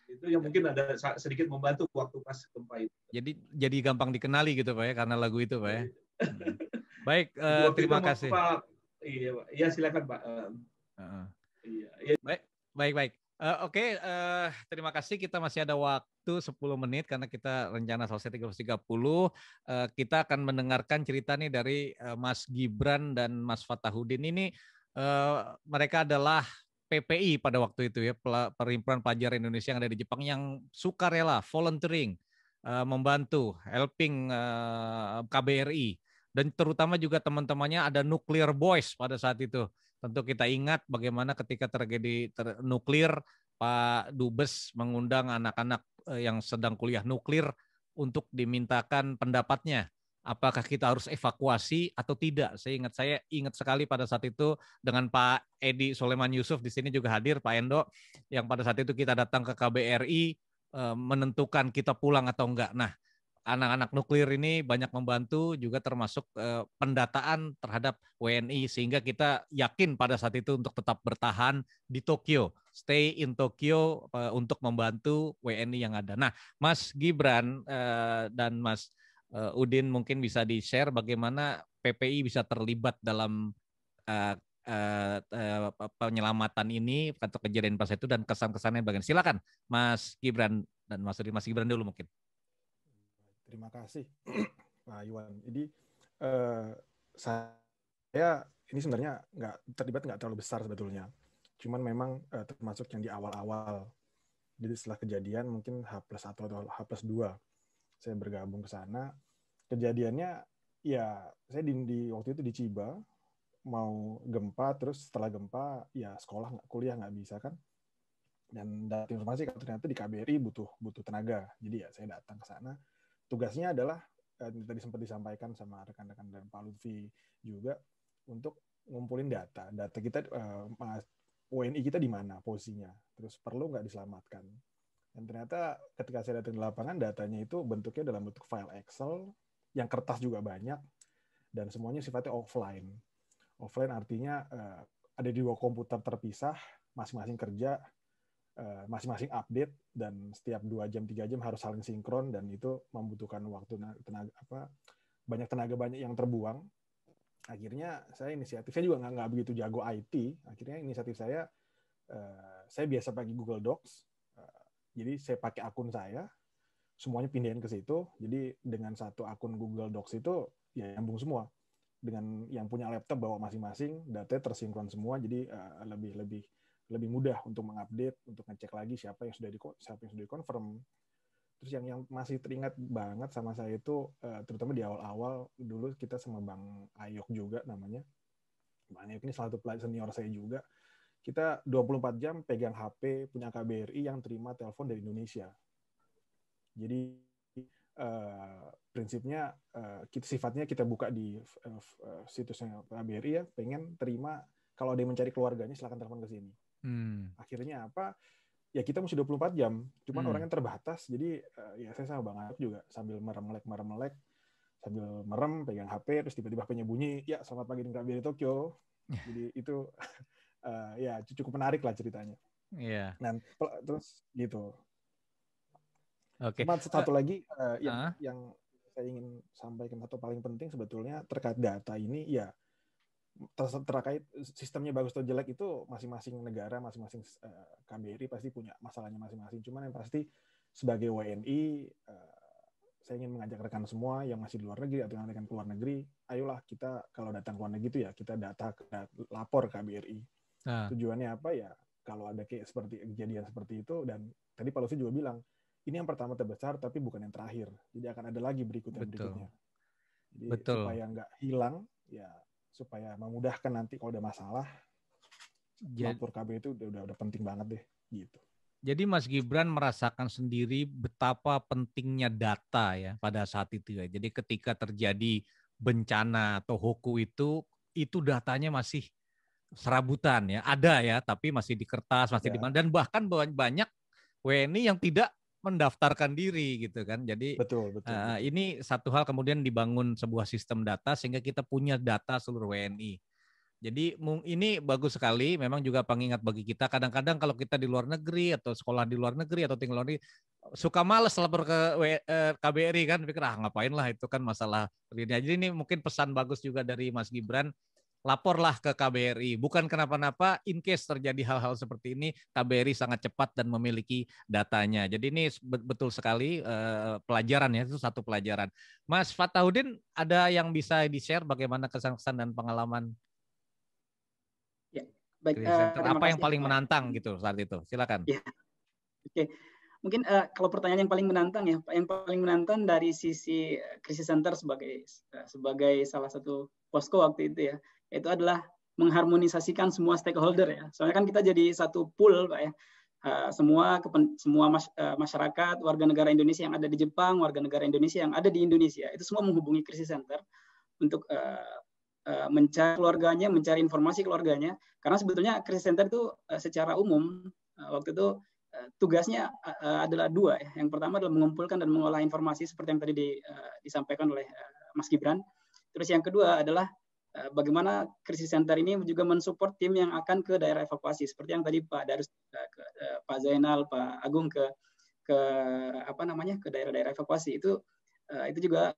Itu yang mungkin ada sedikit membantu waktu pas gempa itu. Jadi gampang dikenali gitu Pak ya, karena lagu itu Pak ya. Baik, terima kasih. Iya, silakan Pak. Baik. Oke, terima kasih. Kita masih ada waktu 10 menit karena kita rencana selesai 13.30. Kita akan mendengarkan cerita nih dari Mas Gibran dan Mas Fatahudin. Ini mereka adalah PPI pada waktu itu ya, Perhimpunan Pelajar Indonesia yang ada di Jepang, yang sukarela volunteering membantu helping KBRI. Dan terutama juga teman-temannya ada Nuclear Boys pada saat itu. Tentu kita ingat bagaimana ketika tragedi nuklir, Pak Dubes mengundang anak-anak yang sedang kuliah nuklir untuk dimintakan pendapatnya. Apakah kita harus evakuasi atau tidak? Saya ingat sekali pada saat itu dengan Pak Edi Soleman Yusuf di sini juga hadir, Pak Endo, yang pada saat itu kita datang ke KBRI menentukan kita pulang atau enggak. Nah, anak-anak nuklir ini banyak membantu juga termasuk pendataan terhadap WNI, sehingga kita yakin pada saat itu untuk tetap bertahan di Tokyo, stay in Tokyo untuk membantu WNI yang ada. Nah, Mas Gibran dan Mas Udin mungkin bisa di-share bagaimana PPI bisa terlibat dalam penyelamatan ini atau kejadian pas itu dan kesan-kesannya bagian. Silakan Mas Gibran dan Mas Udin. Mas Gibran dulu mungkin. Terima kasih Pak Iwan. Jadi saya ini sebenarnya terlibat nggak terlalu besar sebetulnya. Cuman memang termasuk yang di awal-awal. Jadi setelah kejadian mungkin H+1 atau H+2 saya bergabung ke sana. Kejadiannya ya saya di waktu itu di Chiba, mau gempa, terus setelah gempa ya kuliah nggak bisa kan. Dan dapat informasi kalau ternyata di KBRI butuh tenaga. Jadi ya saya datang ke sana. tugasnya adalah tadi sempat disampaikan sama rekan-rekan dan Pak Lutfi juga untuk ngumpulin data kita WNI kita di mana posisinya, terus perlu nggak diselamatkan. Dan ternyata ketika saya datang di lapangan, datanya itu bentuknya dalam bentuk file Excel, yang kertas juga banyak, dan semuanya sifatnya offline. Offline artinya ada di 2 komputer terpisah, masing-masing kerja, masing-masing update, dan setiap 2 jam, 3 jam harus saling sinkron, dan itu membutuhkan waktu, banyak tenaga banyak yang terbuang. Akhirnya saya inisiatifnya juga nggak begitu jago IT. Akhirnya inisiatif saya biasa pakai Google Docs. Jadi saya pakai akun saya, semuanya pindahin ke situ. Jadi dengan satu akun Google Docs itu ya nyambung semua. Dengan yang punya laptop bawa masing-masing, datanya tersinkron semua. Jadi lebih mudah untuk mengupdate, untuk ngecek lagi siapa yang sudah dikonfirm. Terus yang masih teringat banget sama saya itu, terutama di awal-awal, dulu kita sama Bang Ayok juga namanya. Bang Ayok ini salah satu pelajar senior saya juga. Kita 24 jam pegang HP, punya KBRI yang terima telepon dari Indonesia. Jadi prinsipnya sifatnya kita buka di situsnya KBRI ya, pengen terima, kalau ada yang mencari keluarganya silakan telepon ke sini. Akhirnya apa? Ya kita mesti 24 jam, cuman orangnya terbatas, jadi ya saya sama Bang Ayok juga sambil merem-melek, sambil merem, pegang HP, terus tiba-tiba HP-nya bunyi, ya selamat pagi di KBRI Tokyo. Jadi itu ya cukup menarik lah ceritanya. Iya. Dan terus gitu. Oke. Satu lagi yang saya ingin sampaikan atau paling penting sebetulnya terkait data ini, ya terkait sistemnya bagus atau jelek itu masing-masing negara, masing-masing KBRI pasti punya masalahnya masing-masing. Cuman yang pasti sebagai WNI, saya ingin mengajak rekan semua yang masih di luar negeri atau yang akan keluar negeri, ayolah kita kalau datang ke luar negeri itu ya kita lapor ke KBRI. Tujuannya apa ya? Kalau ada kayak kejadian seperti itu, dan tadi Pak Lutfi juga bilang, ini yang pertama terbesar tapi bukan yang terakhir. Jadi akan ada lagi berikutnya. Jadi supaya nggak hilang, ya supaya memudahkan nanti kalau ada masalah, lapor KB itu udah penting banget deh, gitu. Jadi Mas Gibran merasakan sendiri betapa pentingnya data ya pada saat itu ya. Jadi ketika terjadi bencana atau hoku itu datanya masih serabutan ya, ada ya, tapi masih di kertas, masih di mana, dan bahkan banyak WNI yang tidak mendaftarkan diri gitu kan. Jadi betul. Ini satu hal, kemudian dibangun sebuah sistem data sehingga kita punya data seluruh WNI. Jadi ini bagus sekali, memang juga pengingat bagi kita. Kadang-kadang kalau kita di luar negeri atau sekolah di luar negeri atau tinggal di luar negeri, suka males lapor ke KBRI kan, pikir ngapain lah itu kan masalah ini. Jadi ini mungkin pesan bagus juga dari Mas Gibran. Laporlah ke KBRI, bukan kenapa-napa, in case terjadi hal-hal seperti ini, KBRI sangat cepat dan memiliki datanya. Jadi ini betul sekali pelajaran ya, itu satu pelajaran. Mas Fatahudin, ada yang bisa di-share bagaimana kesan-kesan dan pengalaman? Ya, baik. Apa yang paling menantang gitu saat itu? Silakan. Ya. Oke. Mungkin kalau pertanyaan yang paling menantang ya, yang paling menantang dari sisi krisis center sebagai salah satu posko waktu itu ya, itu adalah mengharmonisasikan semua stakeholder ya. Soalnya kan kita jadi satu pool Pak ya. Semua masyarakat, warga negara Indonesia yang ada di Jepang, warga negara Indonesia yang ada di Indonesia, itu semua menghubungi krisis center untuk mencari keluarganya, mencari informasi keluarganya. Karena sebetulnya krisis center itu secara umum waktu itu tugasnya adalah 2 ya. Yang pertama adalah mengumpulkan dan mengolah informasi seperti yang tadi disampaikan oleh Mas Gibran. Terus yang kedua adalah bagaimana krisis center ini juga mensupport tim yang akan ke daerah evakuasi, seperti yang tadi Pak Darus, Pak Zainal, Pak Agung ke daerah-daerah evakuasi itu juga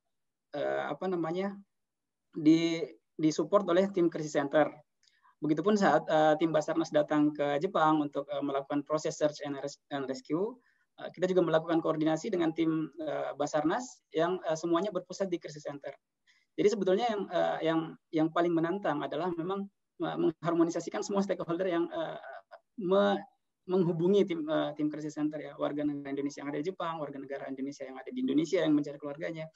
disupport oleh tim krisis center. Begitupun saat tim Basarnas datang ke Jepang untuk melakukan proses search and rescue, kita juga melakukan koordinasi dengan tim Basarnas yang semuanya berpusat di krisis center. Jadi sebetulnya yang paling menantang adalah memang mengharmonisasikan semua stakeholder yang menghubungi tim krisis center ya, warga negara Indonesia yang ada di Jepang, warga negara Indonesia yang ada di Indonesia yang mencari keluarganya.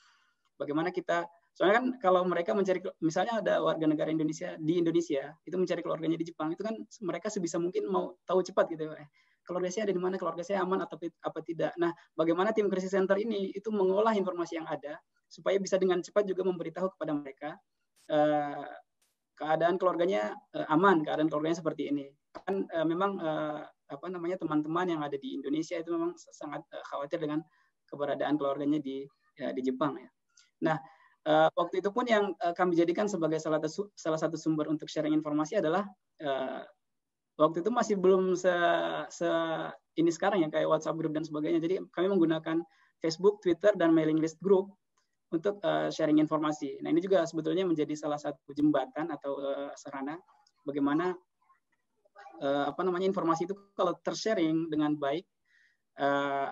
Bagaimana soalnya kan kalau mereka mencari, misalnya ada warga negara Indonesia di Indonesia itu mencari keluarganya di Jepang, itu kan mereka sebisa mungkin mau tahu cepat gitu ya. keluarga saya ada di mana, keluarga saya aman atau apa tidak. Nah, bagaimana tim krisis center ini itu mengolah informasi yang ada supaya bisa dengan cepat juga memberitahu kepada mereka keadaan keluarganya aman, keadaan keluarganya seperti ini. Kan memang teman-teman yang ada di Indonesia itu memang sangat khawatir dengan keberadaan keluarganya di Jepang ya. Nah, waktu itu pun yang kami jadikan sebagai salah satu sumber untuk sharing informasi adalah waktu itu masih belum ini sekarang ya, kayak WhatsApp group dan sebagainya. Jadi kami menggunakan Facebook, Twitter, dan mailing list group untuk sharing informasi. Nah, ini juga sebetulnya menjadi salah satu jembatan atau sarana bagaimana informasi itu kalau tersharing dengan baik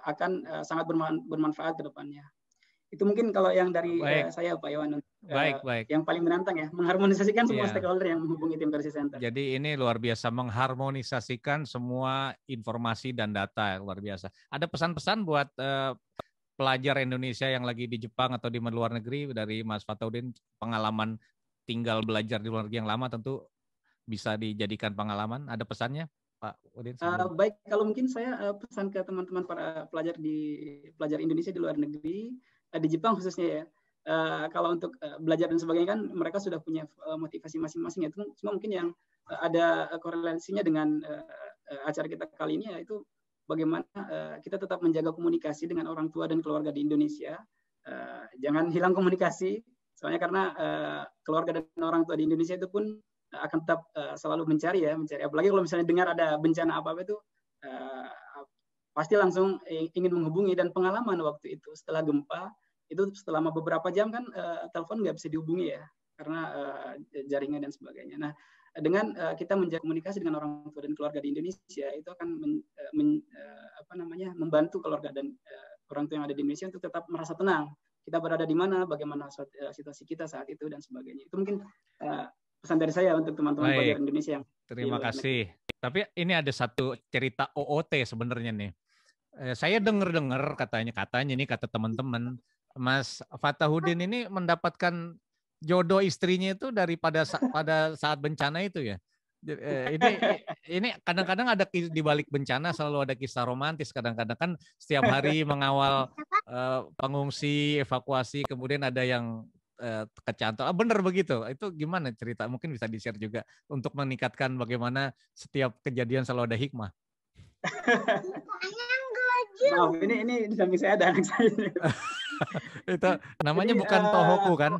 akan sangat bermanfaat ke depannya. Itu mungkin kalau yang dari saya Pak Iwan. Baik. Yang paling menantang ya, mengharmonisasikan semua stakeholder yang menghubungi tim krisis center. Jadi ini luar biasa, mengharmonisasikan semua informasi dan data, luar biasa. Ada pesan-pesan buat pelajar Indonesia yang lagi di Jepang atau di luar negeri dari Mas Fatahudin, pengalaman tinggal belajar di luar negeri yang lama tentu bisa dijadikan pengalaman. Ada pesannya, Pak Udin? Baik, kalau mungkin saya pesan ke teman-teman para pelajar Indonesia di luar negeri, di Jepang khususnya ya. Kalau untuk belajar dan sebagainya kan mereka sudah punya motivasi masing-masing ya. Cuma mungkin yang ada korelasinya dengan acara kita kali ini yaitu bagaimana kita tetap menjaga komunikasi dengan orang tua dan keluarga di Indonesia. Jangan hilang komunikasi, soalnya karena keluarga dan orang tua di Indonesia itu pun akan tetap selalu mencari. Apalagi kalau misalnya dengar ada bencana apa-apa itu pasti langsung ingin menghubungi. Dan pengalaman waktu itu setelah gempa itu selama beberapa jam kan telepon nggak bisa dihubungi ya karena jaringan dan sebagainya. Nah, dengan kita menjaga komunikasi dengan orang tua dan keluarga di Indonesia itu akan membantu keluarga dan orang tua yang ada di Indonesia untuk tetap merasa tenang. Kita berada di mana, bagaimana situasi kita saat itu dan sebagainya. Itu mungkin pesan dari saya untuk teman-teman pelajar Indonesia yang terima kasih. Tapi ini ada satu cerita OOT sebenarnya nih. Saya dengar katanya nih kata teman-teman, Mas Fatahudin ini mendapatkan jodoh istrinya itu pada saat bencana itu ya. Ini kadang-kadang ada di balik bencana selalu ada kisah romantis. Kadang-kadang kan setiap hari mengawal pengungsi, evakuasi, kemudian ada yang kecantol. Bener begitu. Itu gimana cerita? Mungkin bisa di-share juga untuk meningkatkan bagaimana setiap kejadian selalu ada hikmah. Maaf, ini di samping saya ada anak saya. Itu namanya bukan tohoku kan?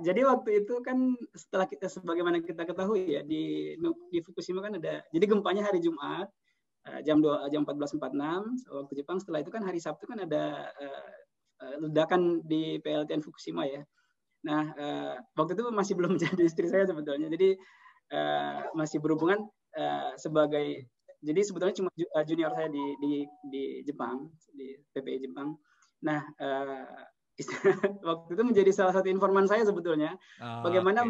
Jadi waktu itu kan setelah sebagaimana kita ketahui ya di Fukushima kan ada. Jadi gempanya hari Jumat jam 14.46 waktu Jepang. Setelah itu kan hari Sabtu kan ada ledakan di PLTN Fukushima ya. Nah waktu itu masih belum menjadi istri saya sebetulnya. Jadi masih berhubungan sebagai. Jadi sebetulnya cuma junior saya di Jepang, di PPI Jepang. Nah, waktu itu menjadi salah satu informan saya sebetulnya. Bagaimana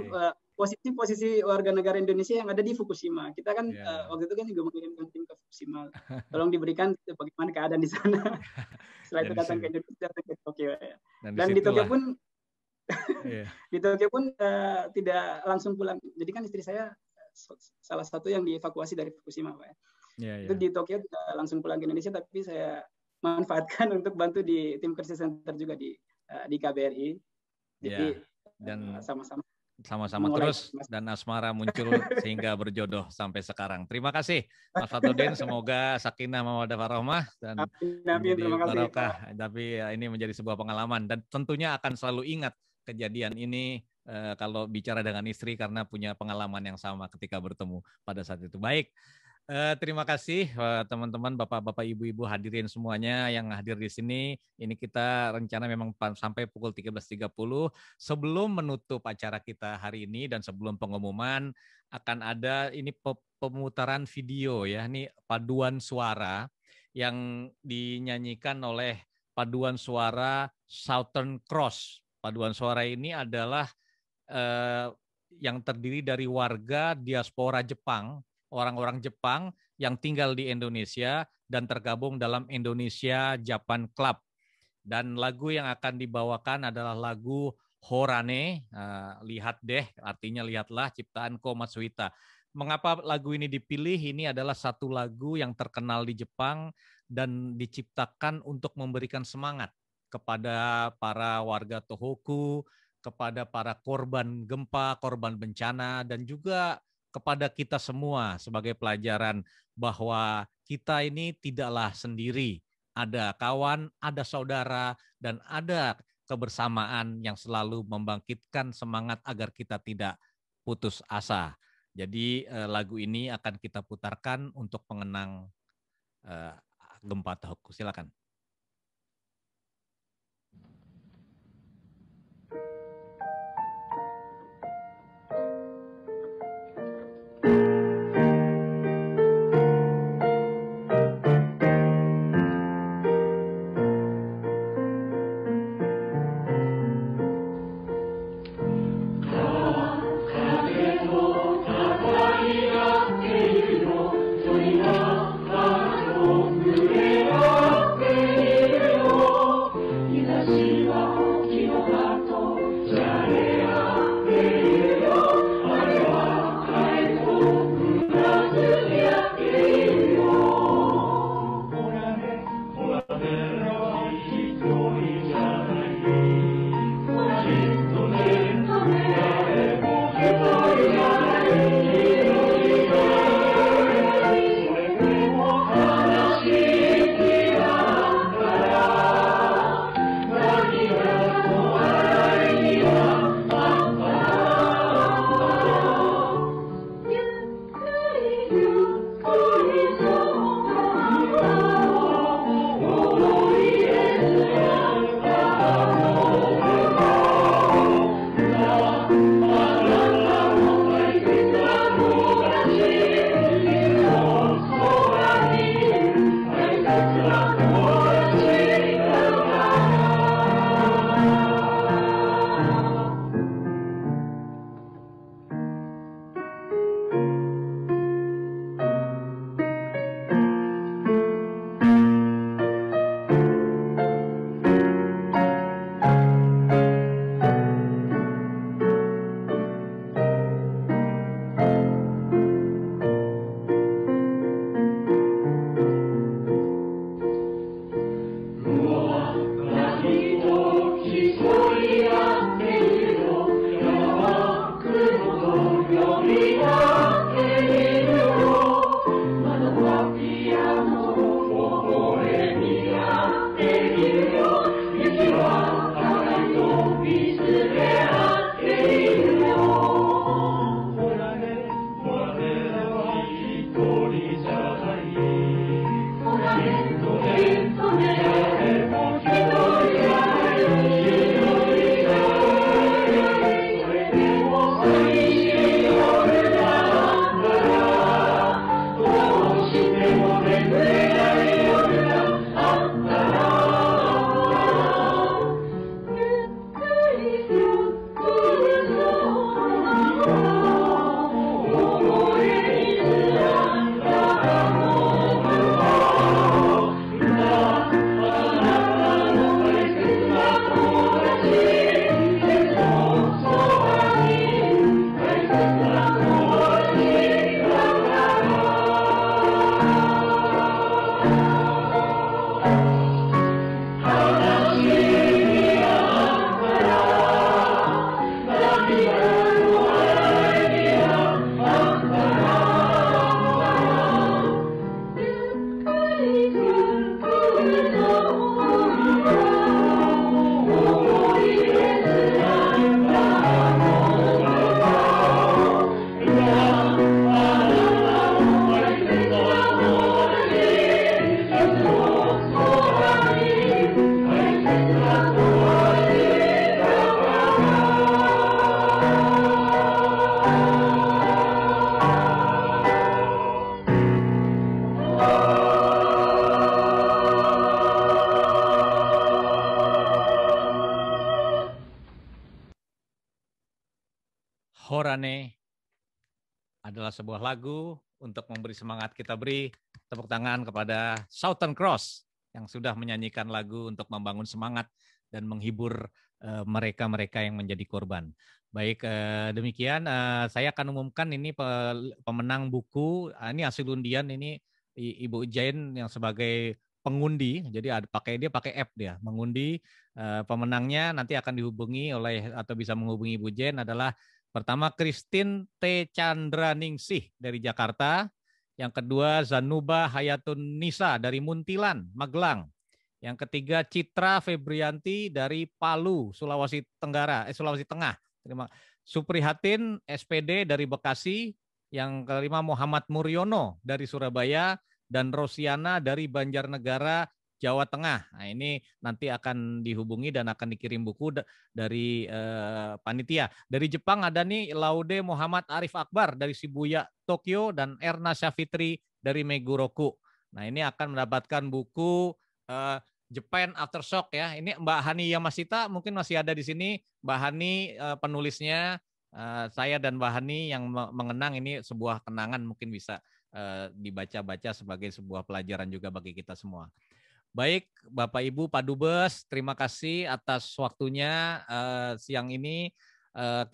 posisi warga negara Indonesia yang ada di Fukushima. Kita kan waktu itu kan juga mengirimkan tim ke Fukushima. Tolong diberikan bagaimana keadaan di sana. Setelah itu datang ke Indonesia, datang ke Tokyo. Ya. Dan di Tokyo pun, di Tokyo pun tidak langsung pulang. Jadi kan istri saya salah satu yang dievakuasi dari Fukushima, Pak. Itu di Tokyo tidak langsung pulang ke Indonesia, tapi saya manfaatkan untuk bantu di tim krisis center juga di KBRI. Jadi dan sama-sama terus dan asmara muncul sehingga berjodoh sampai sekarang. Terima kasih Mas Fatahudin, semoga sakinah mawaddah warahmah dan barokah. Tapi ini menjadi sebuah pengalaman dan tentunya akan selalu ingat kejadian ini kalau bicara dengan istri karena punya pengalaman yang sama ketika bertemu pada saat itu. Baik. Terima kasih teman-teman, bapak-bapak, ibu-ibu hadirin semuanya yang hadir di sini. Ini kita rencana memang sampai pukul 13.30. Sebelum menutup acara kita hari ini dan sebelum pengumuman akan ada ini pemutaran video ya. Ini paduan suara yang dinyanyikan oleh paduan suara Southern Cross. Paduan suara ini adalah yang terdiri dari warga diaspora Jepang, orang-orang Jepang yang tinggal di Indonesia dan tergabung dalam Indonesia Japan Club. Dan lagu yang akan dibawakan adalah lagu Horane, lihat deh, artinya lihatlah, ciptaan Ko Matsuhita. Mengapa lagu ini dipilih? Ini adalah satu lagu yang terkenal di Jepang dan diciptakan untuk memberikan semangat kepada para warga Tohoku, kepada para korban gempa, korban bencana, dan juga kepada kita semua sebagai pelajaran bahwa kita ini tidaklah sendiri. Ada kawan, ada saudara, dan ada kebersamaan yang selalu membangkitkan semangat agar kita tidak putus asa. Jadi lagu ini akan kita putarkan untuk pengenang gempa Tohoku. Silakan. Horane adalah sebuah lagu untuk memberi semangat. Kita beri tepuk tangan kepada Southern Cross yang sudah menyanyikan lagu untuk membangun semangat dan menghibur mereka-mereka yang menjadi korban. Baik, demikian saya akan umumkan ini pemenang buku. Ini hasil undian, ini Ibu Jane yang sebagai pengundi. Jadi dia pakai app dia mengundi. Pemenangnya nanti akan dihubungi oleh atau bisa menghubungi Ibu Jane adalah pertama Christine T. Chandraningsih dari Jakarta. Yang kedua Zanuba Hayatun Nisa dari Muntilan, Magelang. Yang ketiga Citra Febrianti dari Palu, Sulawesi Tengah. Terima. Suprihatin SPD dari Bekasi. Yang kelima Muhammad Muryono dari Surabaya dan Rosiana dari Banjarnegara, Jawa Tengah. Nah, ini nanti akan dihubungi dan akan dikirim buku dari panitia. Dari Jepang ada nih Laude Muhammad Arif Akbar dari Shibuya, Tokyo, dan Erna Syafitri dari Meguroku. Nah, ini akan mendapatkan buku Japan Aftershock ya. Ini Mbak Hani Yamashita mungkin masih ada di sini. Mbak Hani penulisnya, saya dan Mbak Hani yang mengenang, ini sebuah kenangan, mungkin bisa dibaca-baca sebagai sebuah pelajaran juga bagi kita semua. Baik, Bapak Ibu Pak Dubes, terima kasih atas waktunya siang ini.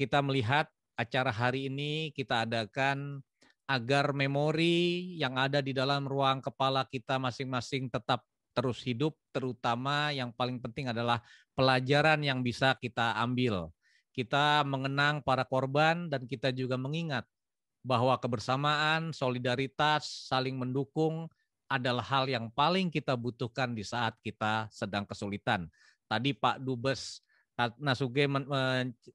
Kita melihat acara hari ini kita adakan agar memori yang ada di dalam ruang kepala kita masing-masing tetap terus hidup, terutama yang paling penting adalah pelajaran yang bisa kita ambil. Kita mengenang para korban dan kita juga mengingat bahwa kebersamaan, solidaritas, saling mendukung adalah hal yang paling kita butuhkan di saat kita sedang kesulitan. Tadi Pak Dubes Nasuge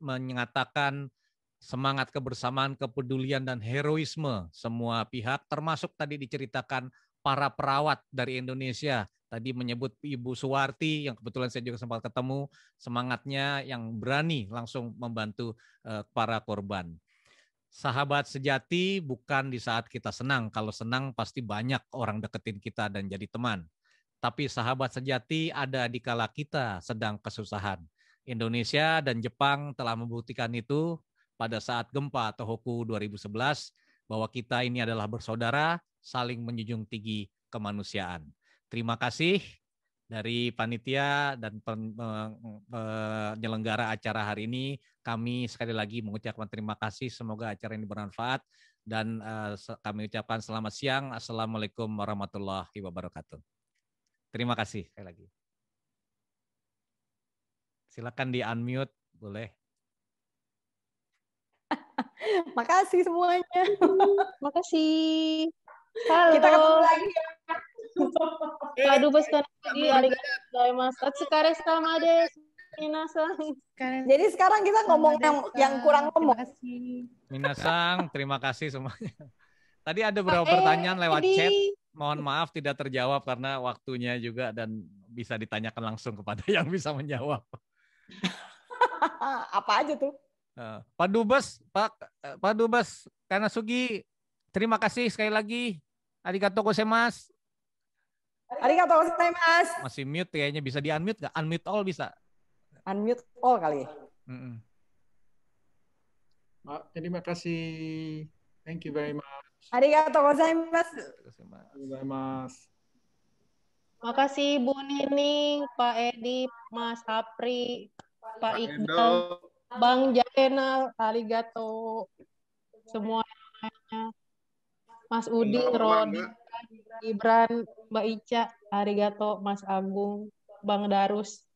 menyatakan semangat kebersamaan, kepedulian, dan heroisme semua pihak, termasuk tadi diceritakan para perawat dari Indonesia. Tadi menyebut Ibu Suwarti, yang kebetulan saya juga sempat ketemu, semangatnya yang berani langsung membantu para korban. Sahabat sejati bukan di saat kita senang. Kalau senang pasti banyak orang deketin kita dan jadi teman. Tapi sahabat sejati ada di kala kita sedang kesusahan. Indonesia dan Jepang telah membuktikan itu pada saat gempa Tohoku 2011, bahwa kita ini adalah bersaudara, saling menjunjung tinggi kemanusiaan. Terima kasih dari panitia dan penyelenggara acara hari ini. Kami sekali lagi mengucapkan terima kasih. Semoga acara ini bermanfaat. Dan kami ucapkan selamat siang. Assalamualaikum warahmatullahi wabarakatuh. Terima kasih sekali lagi. Silakan di-unmute, boleh. Makasih semuanya. Makasih. Halo. Kita ketemu lagi ya. Pak Dubes Kanasugi, arigatou gozaimasu. Otsukare sama desu. Minasang. Jadi sekarang kita ngomong yang kurang ngomong. Minasang, terima kasih semuanya. Tadi ada beberapa pertanyaan lewat chat. Mohon maaf tidak terjawab karena waktunya juga dan bisa ditanyakan langsung kepada yang bisa menjawab. Apa aja tuh? Pak Dubes Kanasugi, terima kasih sekali lagi. Arigatou gozaimasu. Arigatou gozaimasu. Masih mute kayaknya, bisa di-unmute nggak? Unmute all bisa. Unmute all kali. Terima kasih. Thank you very much. Arigatou gozaimasu. Makasih Bu Nining, Pak Edi, Mas Apri, Pak Iqbal, Bang Jainal, arigatou semuanya. Mas Uding, Rodi, Ibran, Mbak Ica, arigatou, Mas Agung, Bang Darus.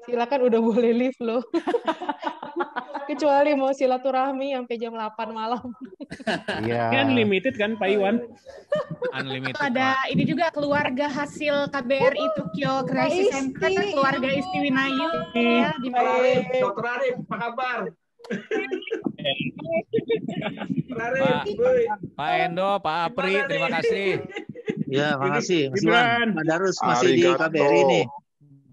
Silakan, udah boleh live loh. Kecuali mau silaturahmi sampai jam 8 malam. Iya. Kan unlimited kan Pak Iwan? Unlimited. Ada ini juga keluarga hasil KBRI Tokyo Crisis Center, keluarga Istiwinayu ya di Dokter Arif, apa kabar? Pak Endo, Pak Apri, terima kasih. Ya, makasih. Mas Iwan, Pak Darus masih di KBRI nih.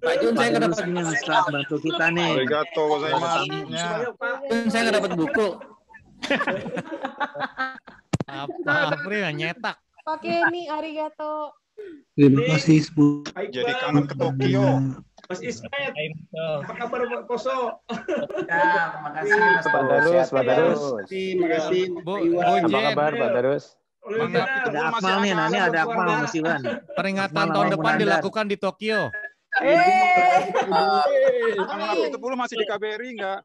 Pak Jun, saya nggak dapat setelah bantu kita nih. Arigatou gozaimasu. Saya nggak dapat buku. Pak Apri nyetak. Pakai ini arigatou. Terima kasih, Bu. Jadi kangen ke Tokyo. Mas Ismet, apa kabar Pak Poso? Ya, terima kasih Mas Darus. Terima kasih. Bu Apa kabar Pak Darus? Ada Akmal nih, ada Akmal Mas Iwan. Peringatan tahun depan dilakukan di Tokyo. Tanggal 10 masih di KBRI nggak?